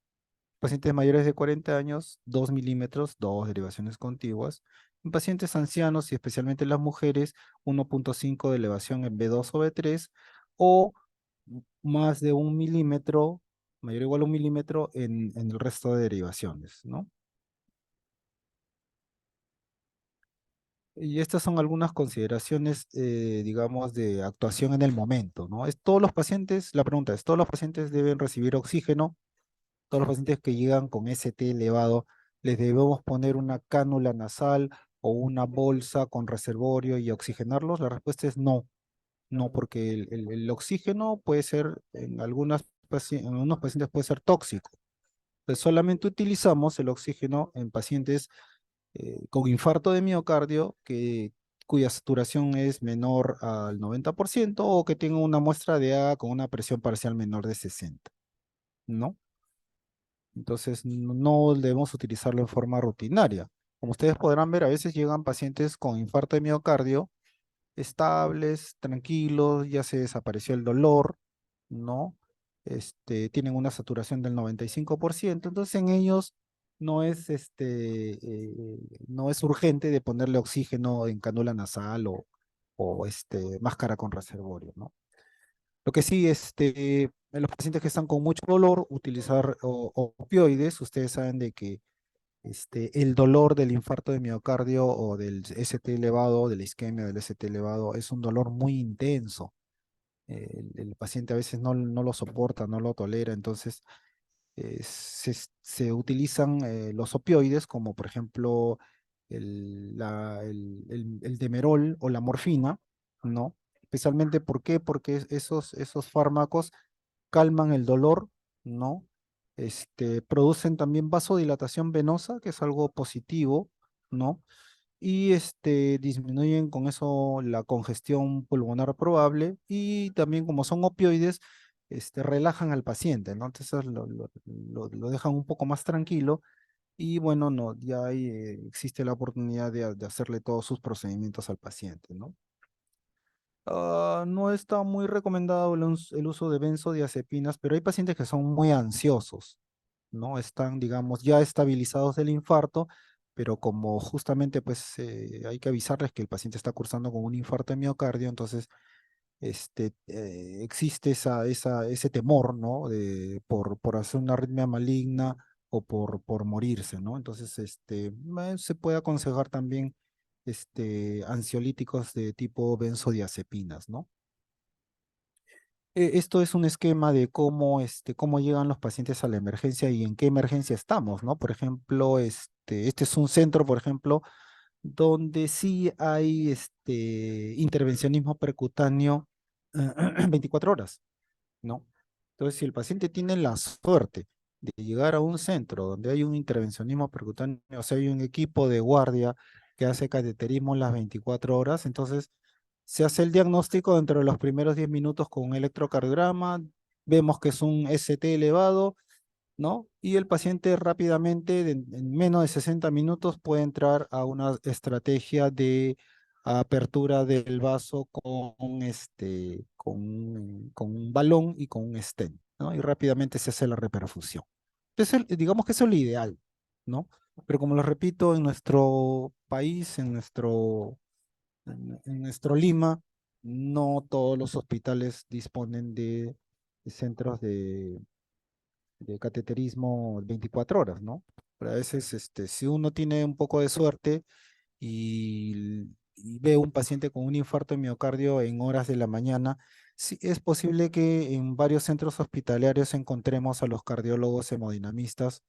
Pacientes mayores de 40 años, 2 milímetros, dos derivaciones contiguas. En pacientes ancianos y especialmente las mujeres, 1,5 de elevación en B2 o B3, o más de 1 milímetro, mayor o igual a 1 milímetro en el resto de derivaciones, ¿no? Y estas son algunas consideraciones, digamos, de actuación en el momento, ¿no? La pregunta es, ¿todos los pacientes deben recibir oxígeno? ¿Todos los pacientes que llegan con ST elevado, les debemos poner una cánula nasal o una bolsa con reservorio y oxigenarlos? La respuesta es no. No, porque el oxígeno puede ser, en algunos pacientes puede ser tóxico. Entonces solamente utilizamos el oxígeno en pacientes con infarto de miocardio cuya saturación es menor al 90% o que tengan una muestra de A con una presión parcial menor de 60, ¿no? Entonces no debemos utilizarlo en forma rutinaria. Como ustedes podrán ver, a veces llegan pacientes con infarto de miocardio estables, tranquilos, ya se desapareció el dolor, ¿no? Tienen una saturación del 95%, entonces en ellos no es, no es urgente de ponerle oxígeno en cánula nasal o máscara con reservorio, ¿no? Lo que sí, en los pacientes que están con mucho dolor, utilizar opioides, ustedes saben de que el dolor del infarto de miocardio o del ST elevado, de la isquemia del ST elevado, es un dolor muy intenso. El paciente a veces no lo soporta, no lo tolera, entonces se utilizan los opioides, como por ejemplo el demerol o la morfina, ¿no? Especialmente, ¿por qué? Porque esos fármacos calman el dolor, ¿no? Producen también vasodilatación venosa, que es algo positivo, ¿no? Y disminuyen con eso la congestión pulmonar probable y también como son opioides, relajan al paciente, ¿no? Entonces lo dejan un poco más tranquilo y bueno, no, ya ahí existe la oportunidad de hacerle todos sus procedimientos al paciente, ¿no? No está muy recomendado el uso de benzodiazepinas, pero hay pacientes que son muy ansiosos, ¿no? Están, digamos, ya estabilizados del infarto, pero como justamente pues hay que avisarles que el paciente está cursando con un infarto de miocardio, entonces existe ese temor, ¿no? Por hacer una arritmia maligna o por morirse, ¿no? Entonces, se puede aconsejar también ansiolíticos de tipo benzodiazepinas, ¿no? Esto es un esquema de cómo llegan los pacientes a la emergencia y en qué emergencia estamos, ¿no? Por ejemplo, este es un centro, por ejemplo, donde sí hay intervencionismo percutáneo 24 horas, ¿no? Entonces, si el paciente tiene la suerte de llegar a un centro donde hay un intervencionismo percutáneo, o sea, hay un equipo de guardia que hace cateterismo las 24 horas, entonces se hace el diagnóstico dentro de los primeros 10 minutos con un electrocardiograma, vemos que es un ST elevado, ¿no? Y el paciente rápidamente, en menos de 60 minutos, puede entrar a una estrategia de apertura del vaso con un balón y con un stent, ¿no? Y rápidamente se hace la reperfusión. Entonces, digamos que eso es lo ideal, ¿no? Pero como lo repito, en nuestro país, en nuestro Lima, no todos los hospitales disponen de centros de cateterismo 24 horas, ¿no? Pero a veces, si uno tiene un poco de suerte y ve un paciente con un infarto de miocardio en horas de la mañana, sí es posible que en varios centros hospitalarios encontremos a los cardiólogos hemodinamistas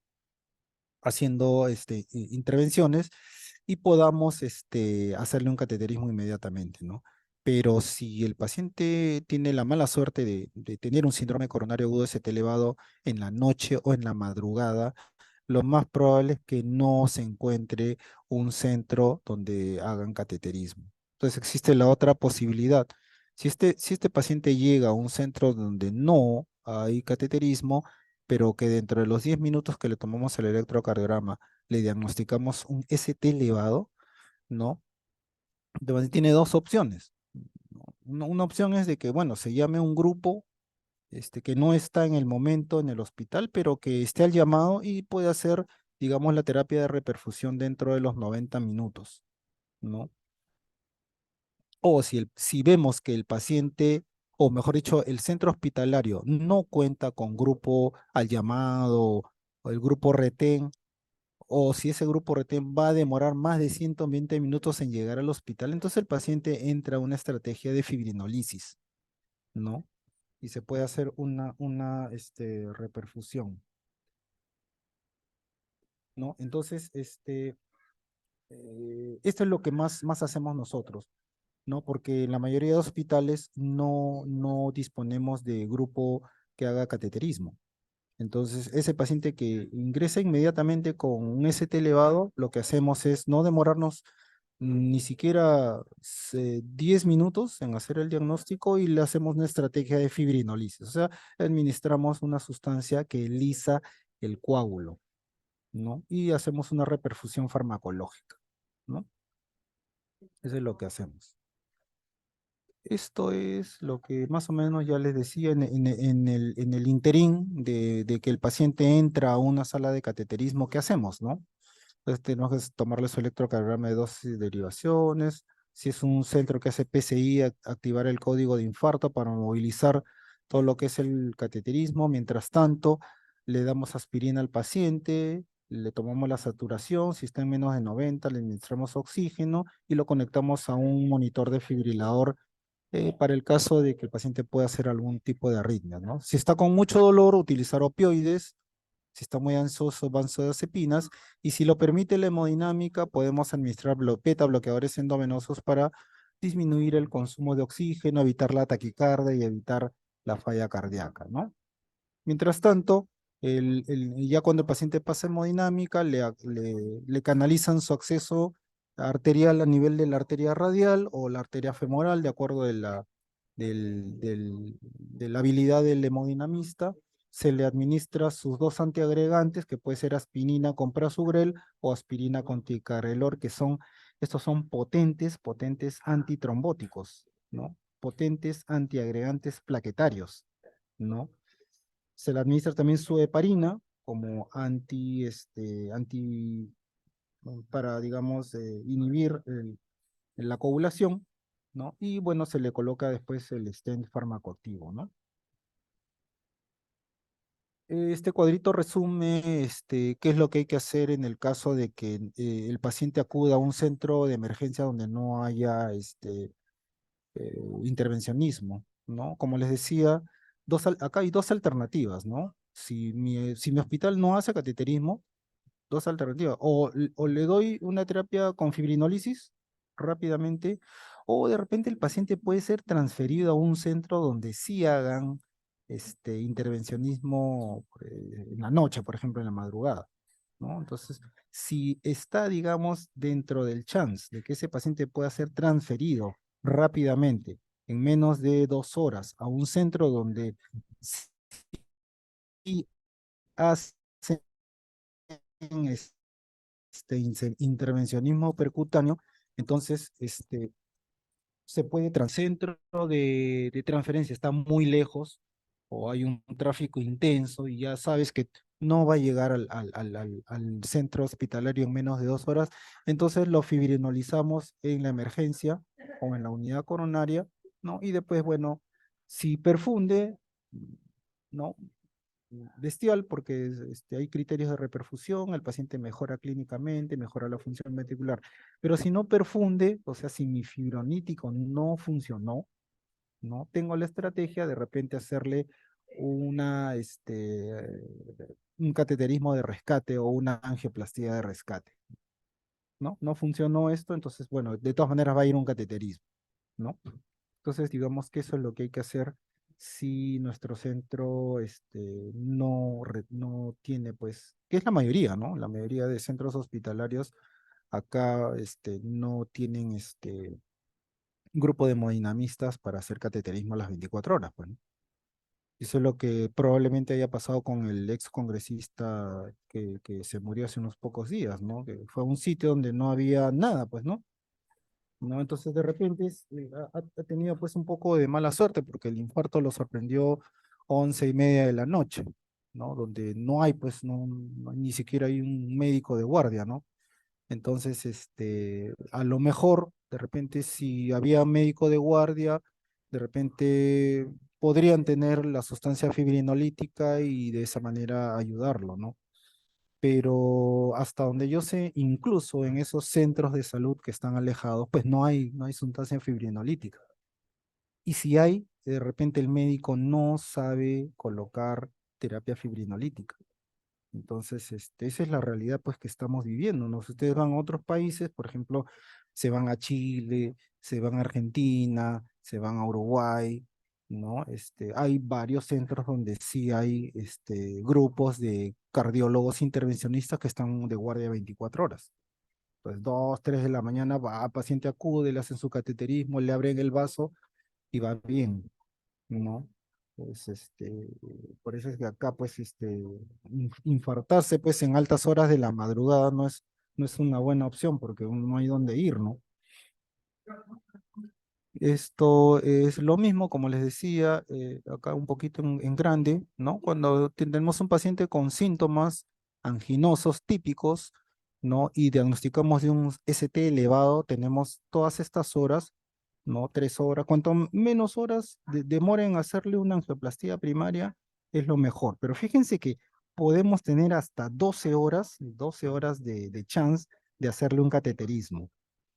haciendo intervenciones y podamos hacerle un cateterismo inmediatamente, ¿no? Pero si el paciente tiene la mala suerte de tener un síndrome coronario agudo ST elevado en la noche o en la madrugada, lo más probable es que no se encuentre un centro donde hagan cateterismo. Entonces existe la otra posibilidad. Si este paciente llega a un centro donde no hay cateterismo, pero que dentro de los 10 minutos que le tomamos el electrocardiograma le diagnosticamos un ST elevado, ¿no? Entonces tiene dos opciones, ¿no? Una opción es de que, bueno, se llame un grupo que no está en el momento en el hospital, pero que esté al llamado y puede hacer, digamos, la terapia de reperfusión dentro de los 90 minutos, ¿no? O si vemos que el paciente, o mejor dicho, el centro hospitalario no cuenta con grupo al llamado o el grupo retén, o si ese grupo retén va a demorar más de 120 minutos en llegar al hospital, entonces el paciente entra a una estrategia de fibrinolisis, ¿no? Y se puede hacer una reperfusión, ¿no? Entonces, esto es lo que más hacemos nosotros, ¿no? Porque en la mayoría de hospitales no disponemos de grupo que haga cateterismo. Entonces, ese paciente que ingresa inmediatamente con un ST elevado, lo que hacemos es no demorarnos ni siquiera 10 minutos en hacer el diagnóstico y le hacemos una estrategia de fibrinolisis. O sea, administramos una sustancia que lisa el coágulo, ¿no? Y hacemos una reperfusión farmacológica, ¿no? Eso es lo que hacemos. Esto es lo que más o menos ya les decía en el interín de que el paciente entra a una sala de cateterismo, ¿qué hacemos, no? Entonces tenemos que tomarle su electrocardiograma de dosis y derivaciones. Si es un centro que hace PCI, activar el código de infarto para movilizar todo lo que es el cateterismo. Mientras tanto, le damos aspirina al paciente, le tomamos la saturación, si está en menos de 90, le administramos oxígeno y lo conectamos a un monitor desfibrilador para el caso de que el paciente pueda hacer algún tipo de arritmia, ¿no? Si está con mucho dolor, utilizar opioides. Si está muy ansioso, benzodiazepinas, y si lo permite la hemodinámica, podemos administrar beta bloqueadores endovenosos para disminuir el consumo de oxígeno, evitar la taquicardia y evitar la falla cardíaca, ¿no? Mientras tanto, ya cuando el paciente pasa hemodinámica, le canalizan su acceso arterial a nivel de la arteria radial o la arteria femoral, de acuerdo de la habilidad del hemodinamista. Se le administra sus dos antiagregantes, que puede ser aspirina con prasugrel o aspirina con ticagrelor, estos son potentes antitrombóticos, ¿no? Potentes antiagregantes plaquetarios, ¿no? Se le administra también su heparina como para, digamos, inhibir la coagulación, ¿no? Y bueno, se le coloca después el stent farmacoactivo, ¿no? Este cuadrito resume qué es lo que hay que hacer en el caso de que el paciente acuda a un centro de emergencia donde no haya intervencionismo, ¿no? Como les decía, acá hay dos alternativas, ¿no? Si mi hospital no hace cateterismo, dos alternativas. O le doy una terapia con fibrinolisis rápidamente, o de repente el paciente puede ser transferido a un centro donde sí hagan intervencionismo en la noche, por ejemplo, en la madrugada, ¿no? Entonces, si está, digamos, dentro del chance de que ese paciente pueda ser transferido rápidamente, en menos de 2 horas, a un centro donde sí hacen intervencionismo percutáneo, entonces se puede centro de transferencia está muy lejos o hay un tráfico intenso y ya sabes que no va a llegar al centro hospitalario en menos de 2 horas, entonces lo fibrinolizamos en la emergencia o en la unidad coronaria, ¿no? Y después, bueno, si perfunde, ¿no? Bestial porque hay criterios de reperfusión, el paciente mejora clínicamente, mejora la función ventricular. Pero si no perfunde, o sea, si mi fibronítico no funcionó, no tengo la estrategia de repente hacerle una, un cateterismo de rescate o una angioplastía de rescate, ¿no? No funcionó esto, entonces, bueno, de todas maneras va a ir un cateterismo, ¿no? Entonces, digamos que eso es lo que hay que hacer si nuestro centro no tiene, pues, que es la mayoría, ¿no? La mayoría de centros hospitalarios acá no tienen grupo de hemodinamistas para hacer cateterismo a las 24 horas, pues, ¿no? Eso es lo que probablemente haya pasado con el ex congresista que se murió hace unos pocos días, ¿no? Que fue a un sitio donde no había nada, pues, ¿no? ¿No? Entonces de repente ha tenido pues un poco de mala suerte porque el infarto lo sorprendió 11:30 de la noche, ¿no? Donde no hay pues, ni siquiera hay un médico de guardia, ¿no? Entonces, a lo mejor, de repente, si había médico de guardia, de repente podrían tener la sustancia fibrinolítica y de esa manera ayudarlo, ¿no? Pero hasta donde yo sé, incluso en esos centros de salud que están alejados, pues no hay sustancia fibrinolítica. Y si hay, de repente el médico no sabe colocar terapia fibrinolítica. Entonces, esa es la realidad pues que estamos viviendo, ¿no? Si ustedes van a otros países, por ejemplo, se van a Chile, se van a Argentina, se van a Uruguay, ¿no? Hay varios centros donde sí hay grupos de cardiólogos intervencionistas que están de guardia 24 horas. Pues 2, 3 de la mañana va, paciente acude, le hacen su cateterismo, le abren el vaso y va bien, ¿no? Pues por eso es que acá, pues, infartarse, pues, en altas horas de la madrugada no es una buena opción porque no hay dónde ir, ¿no? Esto es lo mismo, como les decía, acá un poquito en grande, ¿no? Cuando tenemos un paciente con síntomas anginosos típicos, ¿no? Y diagnosticamos de un ST elevado, tenemos todas estas horas, ¿no? 3 horas. Cuanto menos horas demoren en hacerle una angioplastía primaria, es lo mejor. Pero fíjense que podemos tener hasta 12 horas de chance de hacerle un cateterismo.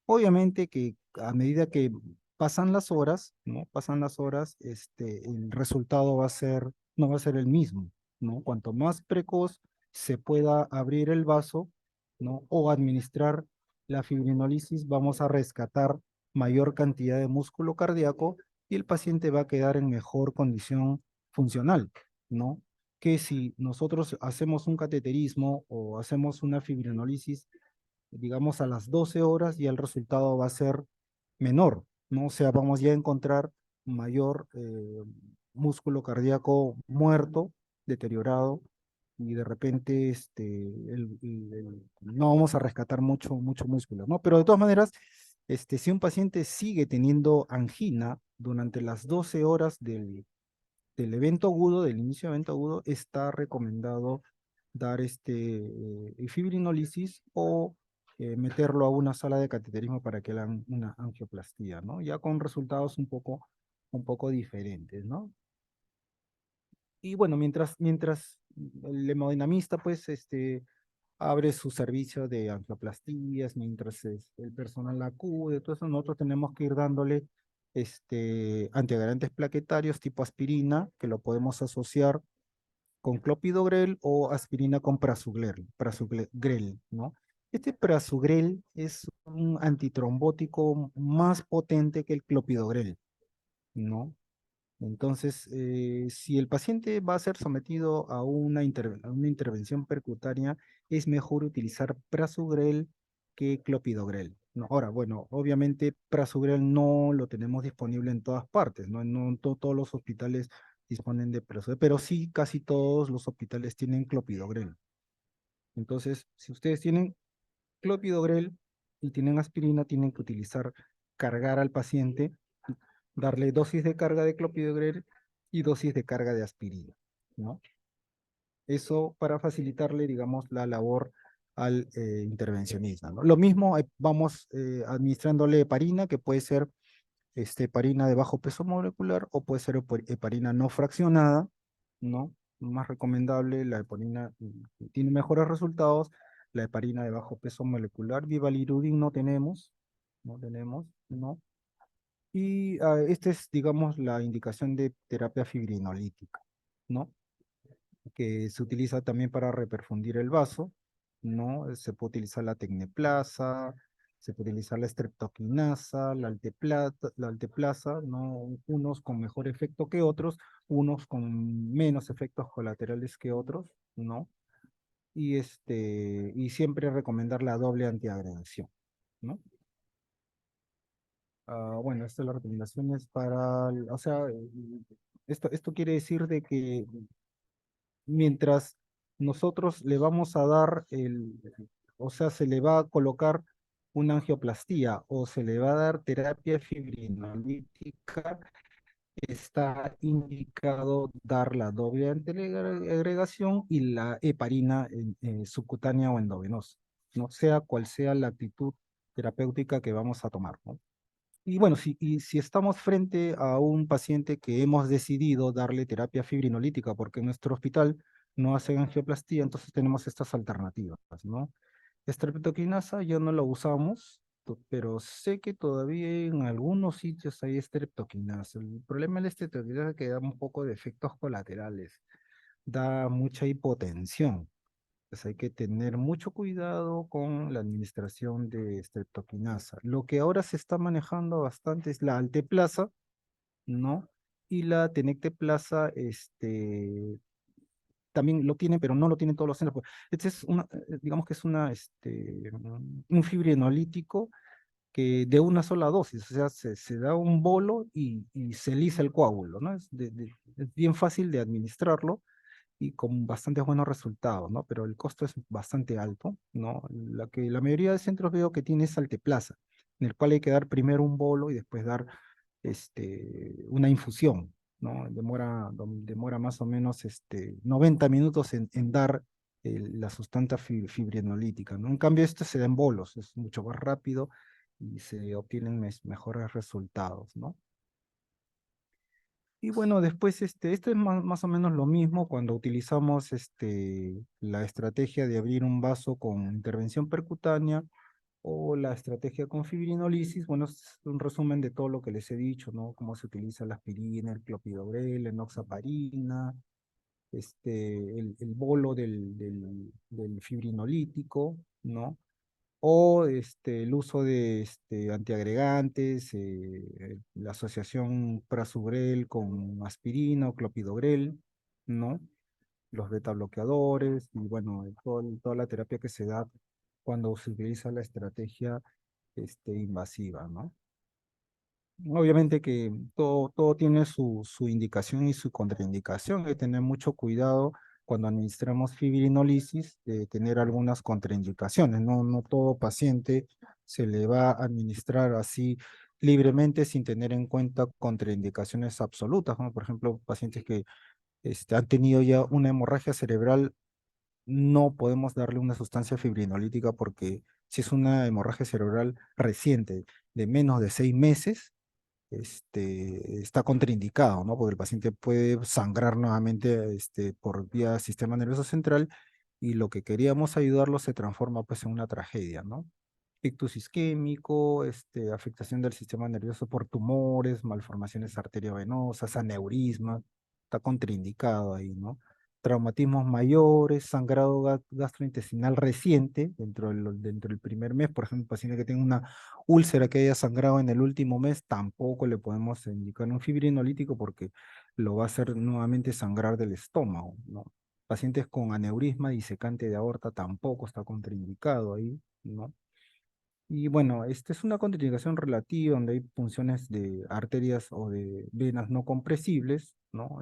Obviamente que a medida que pasan las horas, ¿no? Pasan las horas, el resultado no va a ser el mismo, ¿no? Cuanto más precoz se pueda abrir el vaso, ¿no? O administrar la fibrinolisis, vamos a rescatar mayor cantidad de músculo cardíaco y el paciente va a quedar en mejor condición funcional, ¿no? Que si nosotros hacemos un cateterismo o hacemos una fibrinolisis, digamos a las 12 horas y el resultado va a ser menor, ¿no? O sea, vamos ya a encontrar mayor músculo cardíaco muerto, deteriorado, y de repente no vamos a rescatar mucho músculo, ¿no? Pero de todas maneras, si un paciente sigue teniendo angina durante las 12 horas del evento agudo, del inicio de evento agudo, está recomendado dar fibrinolisis o meterlo a una sala de cateterismo para que hagan una angioplastía, ¿no? Ya con resultados un poco diferentes, ¿no? Y bueno, mientras el hemodinamista, pues, abre su servicio de angioplastías, mientras el personal acude, todo eso, nosotros tenemos que ir dándole antiagregantes plaquetarios tipo aspirina, que lo podemos asociar con clopidogrel o aspirina con prasugrel, ¿no? Este prasugrel es un antitrombótico más potente que el clopidogrel, ¿no? Entonces, si el paciente va a ser sometido a una intervención percutánea, es mejor utilizar prasugrel que clopidogrel, ¿no? Ahora, bueno, obviamente prasugrel no lo tenemos disponible en todas partes, ¿no? Todos los hospitales disponen de prasugrel, pero sí casi todos los hospitales tienen clopidogrel. Entonces, si ustedes tienen clopidogrel y tienen aspirina, tienen que cargar al paciente, darle dosis de carga de clopidogrel y dosis de carga de aspirina, ¿no? Eso para facilitarle, digamos, la labor al intervencionista, ¿no? Lo mismo, vamos administrándole heparina, que puede ser heparina de bajo peso molecular o puede ser heparina no fraccionada, ¿no? Más recomendable, la heparina tiene mejores resultados, la heparina de bajo peso molecular, Vivalirudin no tenemos, ¿no? Y esta es, digamos, la indicación de terapia fibrinolítica, ¿no? Que se utiliza también para reperfundir el vaso, ¿no? Se puede utilizar la tecneplasa, se puede utilizar la streptokinasa, la alteplasa, ¿no? Unos con mejor efecto que otros, unos con menos efectos colaterales que otros, ¿no? Y siempre recomendar la doble antiagregación, ¿no? Bueno, estas son las recomendaciones o sea, esto quiere decir de que mientras nosotros le vamos a dar o sea, se le va a colocar una angioplastía o se le va a dar terapia fibrinolítica, está indicado dar la doble agregación y la heparina subcutánea o endovenosa, no sea cual sea la actitud terapéutica que vamos a tomar, ¿no? Y bueno, si estamos frente a un paciente que hemos decidido darle terapia fibrinolítica porque en nuestro hospital no hacen angioplastía, entonces tenemos estas alternativas, ¿no? Estreptoquinasa ya no la usamos, pero sé que todavía en algunos sitios hay estreptoquinasa. El problema de la estreptoquinasa es que da un poco de efectos colaterales, da mucha hipotensión. Pues hay que tener mucho cuidado con la administración de streptokinasa. Lo que ahora se está manejando bastante es la alteplasa, ¿no? Y la tenecteplasa, también lo tiene, pero no lo tienen todos los centros. Este es digamos que es un fibrinolítico que de una sola dosis, o sea, se da un bolo y se lisa el coágulo, ¿no? Es bien fácil de administrarlo y con bastantes buenos resultados, ¿no? Pero el costo es bastante alto, ¿no? La mayoría de centros veo que tiene es alteplasa, en el cual hay que dar primero un bolo y después dar una infusión, ¿no? Demora más o menos 90 minutos en dar la sustancia fibrinolítica, ¿no? En cambio, esto se da en bolos, es mucho más rápido y se obtienen mejores resultados, ¿no? Y bueno, después, esto es más o menos lo mismo cuando utilizamos la estrategia de abrir un vaso con intervención percutánea o la estrategia con fibrinolisis. Bueno, es un resumen de todo lo que les he dicho, ¿no? Cómo se utiliza la aspirina, el clopidogrel, la enoxaparina, el bolo del fibrinolítico, ¿no? O el uso de antiagregantes, la asociación prasugrel con aspirina o clopidogrel, ¿no? Los beta bloqueadores y bueno, toda la terapia que se da cuando se utiliza la estrategia invasiva, ¿no? Obviamente que todo tiene su indicación y su contraindicación. Hay que tener mucho cuidado cuando administramos fibrinolisis, de tener algunas contraindicaciones. No todo paciente se le va a administrar así libremente sin tener en cuenta contraindicaciones absolutas, como por ejemplo pacientes que han tenido ya una hemorragia cerebral. No podemos darle una sustancia fibrinolítica porque si es una hemorragia cerebral reciente de menos de 6 meses, está contraindicado, ¿no? Porque el paciente puede sangrar nuevamente por vía sistema nervioso central y lo que queríamos ayudarlo se transforma pues en una tragedia, ¿no? Ictus isquémico, afectación del sistema nervioso por tumores, malformaciones arteriovenosas, aneurismas, está contraindicado ahí, ¿no? Traumatismos mayores, sangrado gastrointestinal reciente, dentro del primer mes, por ejemplo, paciente que tenga una úlcera que haya sangrado en el último mes, tampoco le podemos indicar un fibrinolítico porque lo va a hacer nuevamente sangrar del estómago, ¿no? Pacientes con aneurisma disecante de aorta tampoco está contraindicado ahí, ¿no? Y bueno, esta es una contraindicación relativa donde hay punciones de arterias o de venas no compresibles, ¿no?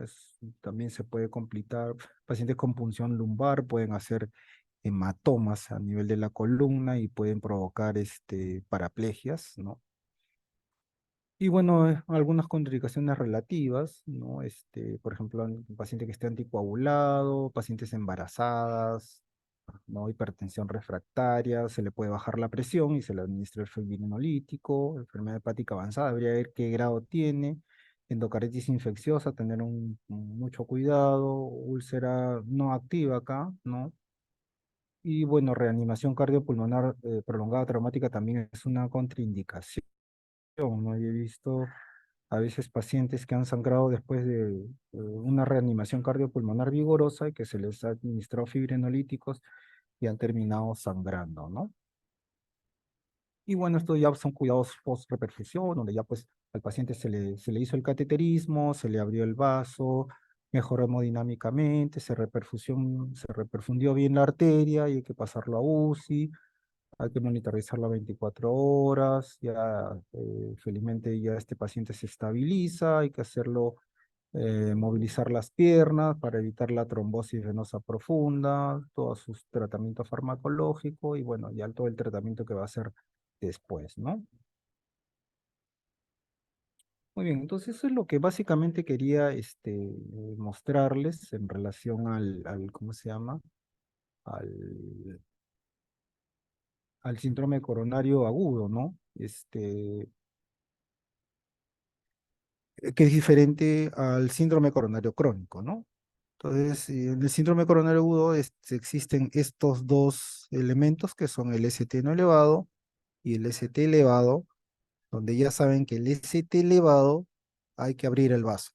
También se puede complicar. Pacientes con punción lumbar pueden hacer hematomas a nivel de la columna y pueden provocar paraplegias, ¿no? Y bueno, algunas contraindicaciones relativas, ¿no? Por ejemplo, un paciente que esté anticoagulado, pacientes embarazadas, ¿no? Hipertensión refractaria, se le puede bajar la presión y se le administra el fibrinolítico, enfermedad hepática avanzada, habría que ver qué grado tiene, endocarditis infecciosa, tener mucho cuidado, úlcera no activa acá, ¿no? Y bueno, reanimación cardiopulmonar prolongada traumática también es una contraindicación, ¿no? Yo he visto a veces pacientes que han sangrado después de una reanimación cardiopulmonar vigorosa y que se les ha administrado fibrinolíticos y han terminado sangrando, ¿no? Y bueno, estos ya son cuidados post-reperfusión, donde ya pues al paciente se le hizo el cateterismo, se le abrió el vaso, mejoró hemodinámicamente, se reperfundió bien la arteria y hay que pasarlo a UCI, hay que monitorizarlo 24 horas, ya felizmente ya este paciente se estabiliza, hay que hacerlo movilizar las piernas para evitar la trombosis venosa profunda, todos sus tratamientos farmacológicos y bueno, ya todo el tratamiento que va a hacer después, ¿no? Muy bien, entonces eso es lo que básicamente quería mostrarles en relación ¿cómo se llama? Al, al síndrome coronario agudo, ¿no? Que es diferente al síndrome coronario crónico, ¿no? Entonces, en el síndrome coronario agudo existen estos dos elementos que son el ST no elevado y el ST elevado, donde ya saben que el ST elevado hay que abrir el vaso,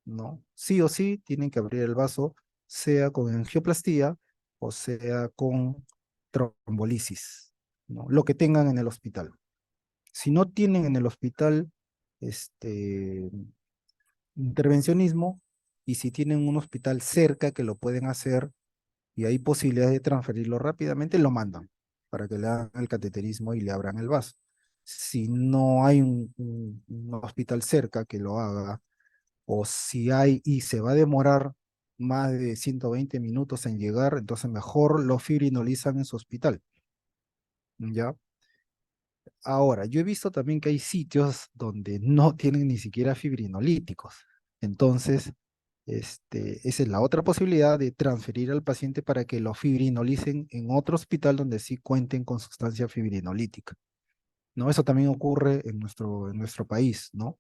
¿no? Sí o sí tienen que abrir el vaso, sea con angioplastía o sea con trombolisis, ¿no? Lo que tengan en el hospital. Si no tienen en el hospital intervencionismo y si tienen un hospital cerca que lo pueden hacer y hay posibilidades de transferirlo rápidamente, lo mandan para que le hagan el cateterismo y le abran el vaso. Si no hay un hospital cerca que lo haga, o si hay y se va a demorar más de 120 minutos en llegar, entonces mejor lo fibrinolizan en su hospital, ¿ya? Ahora, yo he visto también que hay sitios donde no tienen ni siquiera fibrinolíticos. Entonces, esa es la otra posibilidad de transferir al paciente para que lo fibrinolicen en otro hospital donde sí cuenten con sustancia fibrinolítica, ¿no? Eso también ocurre en nuestro país, ¿no?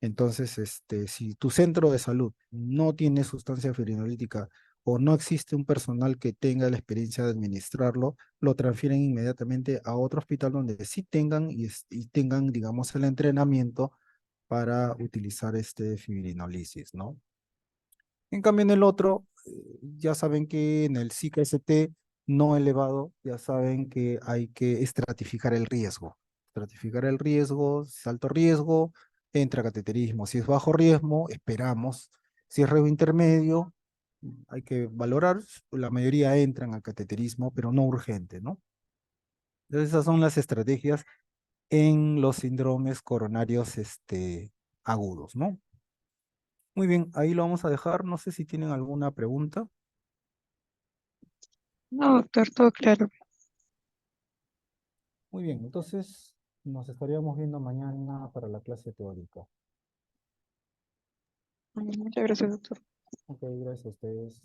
Entonces, si tu centro de salud no tiene sustancia fibrinolítica o no existe un personal que tenga la experiencia de administrarlo, lo transfieren inmediatamente a otro hospital donde sí tengan y tengan, digamos, el entrenamiento para utilizar este fibrinolisis, ¿no? En cambio, en el otro, ya saben que en el SICA-ST no elevado, ya saben que hay que estratificar el riesgo. Estratificar el riesgo, si es alto riesgo, entra cateterismo. Si es bajo riesgo, esperamos. Si es riesgo intermedio, hay que valorar. La mayoría entran al cateterismo, pero no urgente, ¿no? Entonces, esas son las estrategias en los síndromes coronarios, agudos, ¿no? Muy bien, ahí lo vamos a dejar. No sé si tienen alguna pregunta. No, doctor, todo claro. Muy bien, entonces nos estaríamos viendo mañana para la clase teórica. Muchas gracias, doctor. Ok, gracias a ustedes.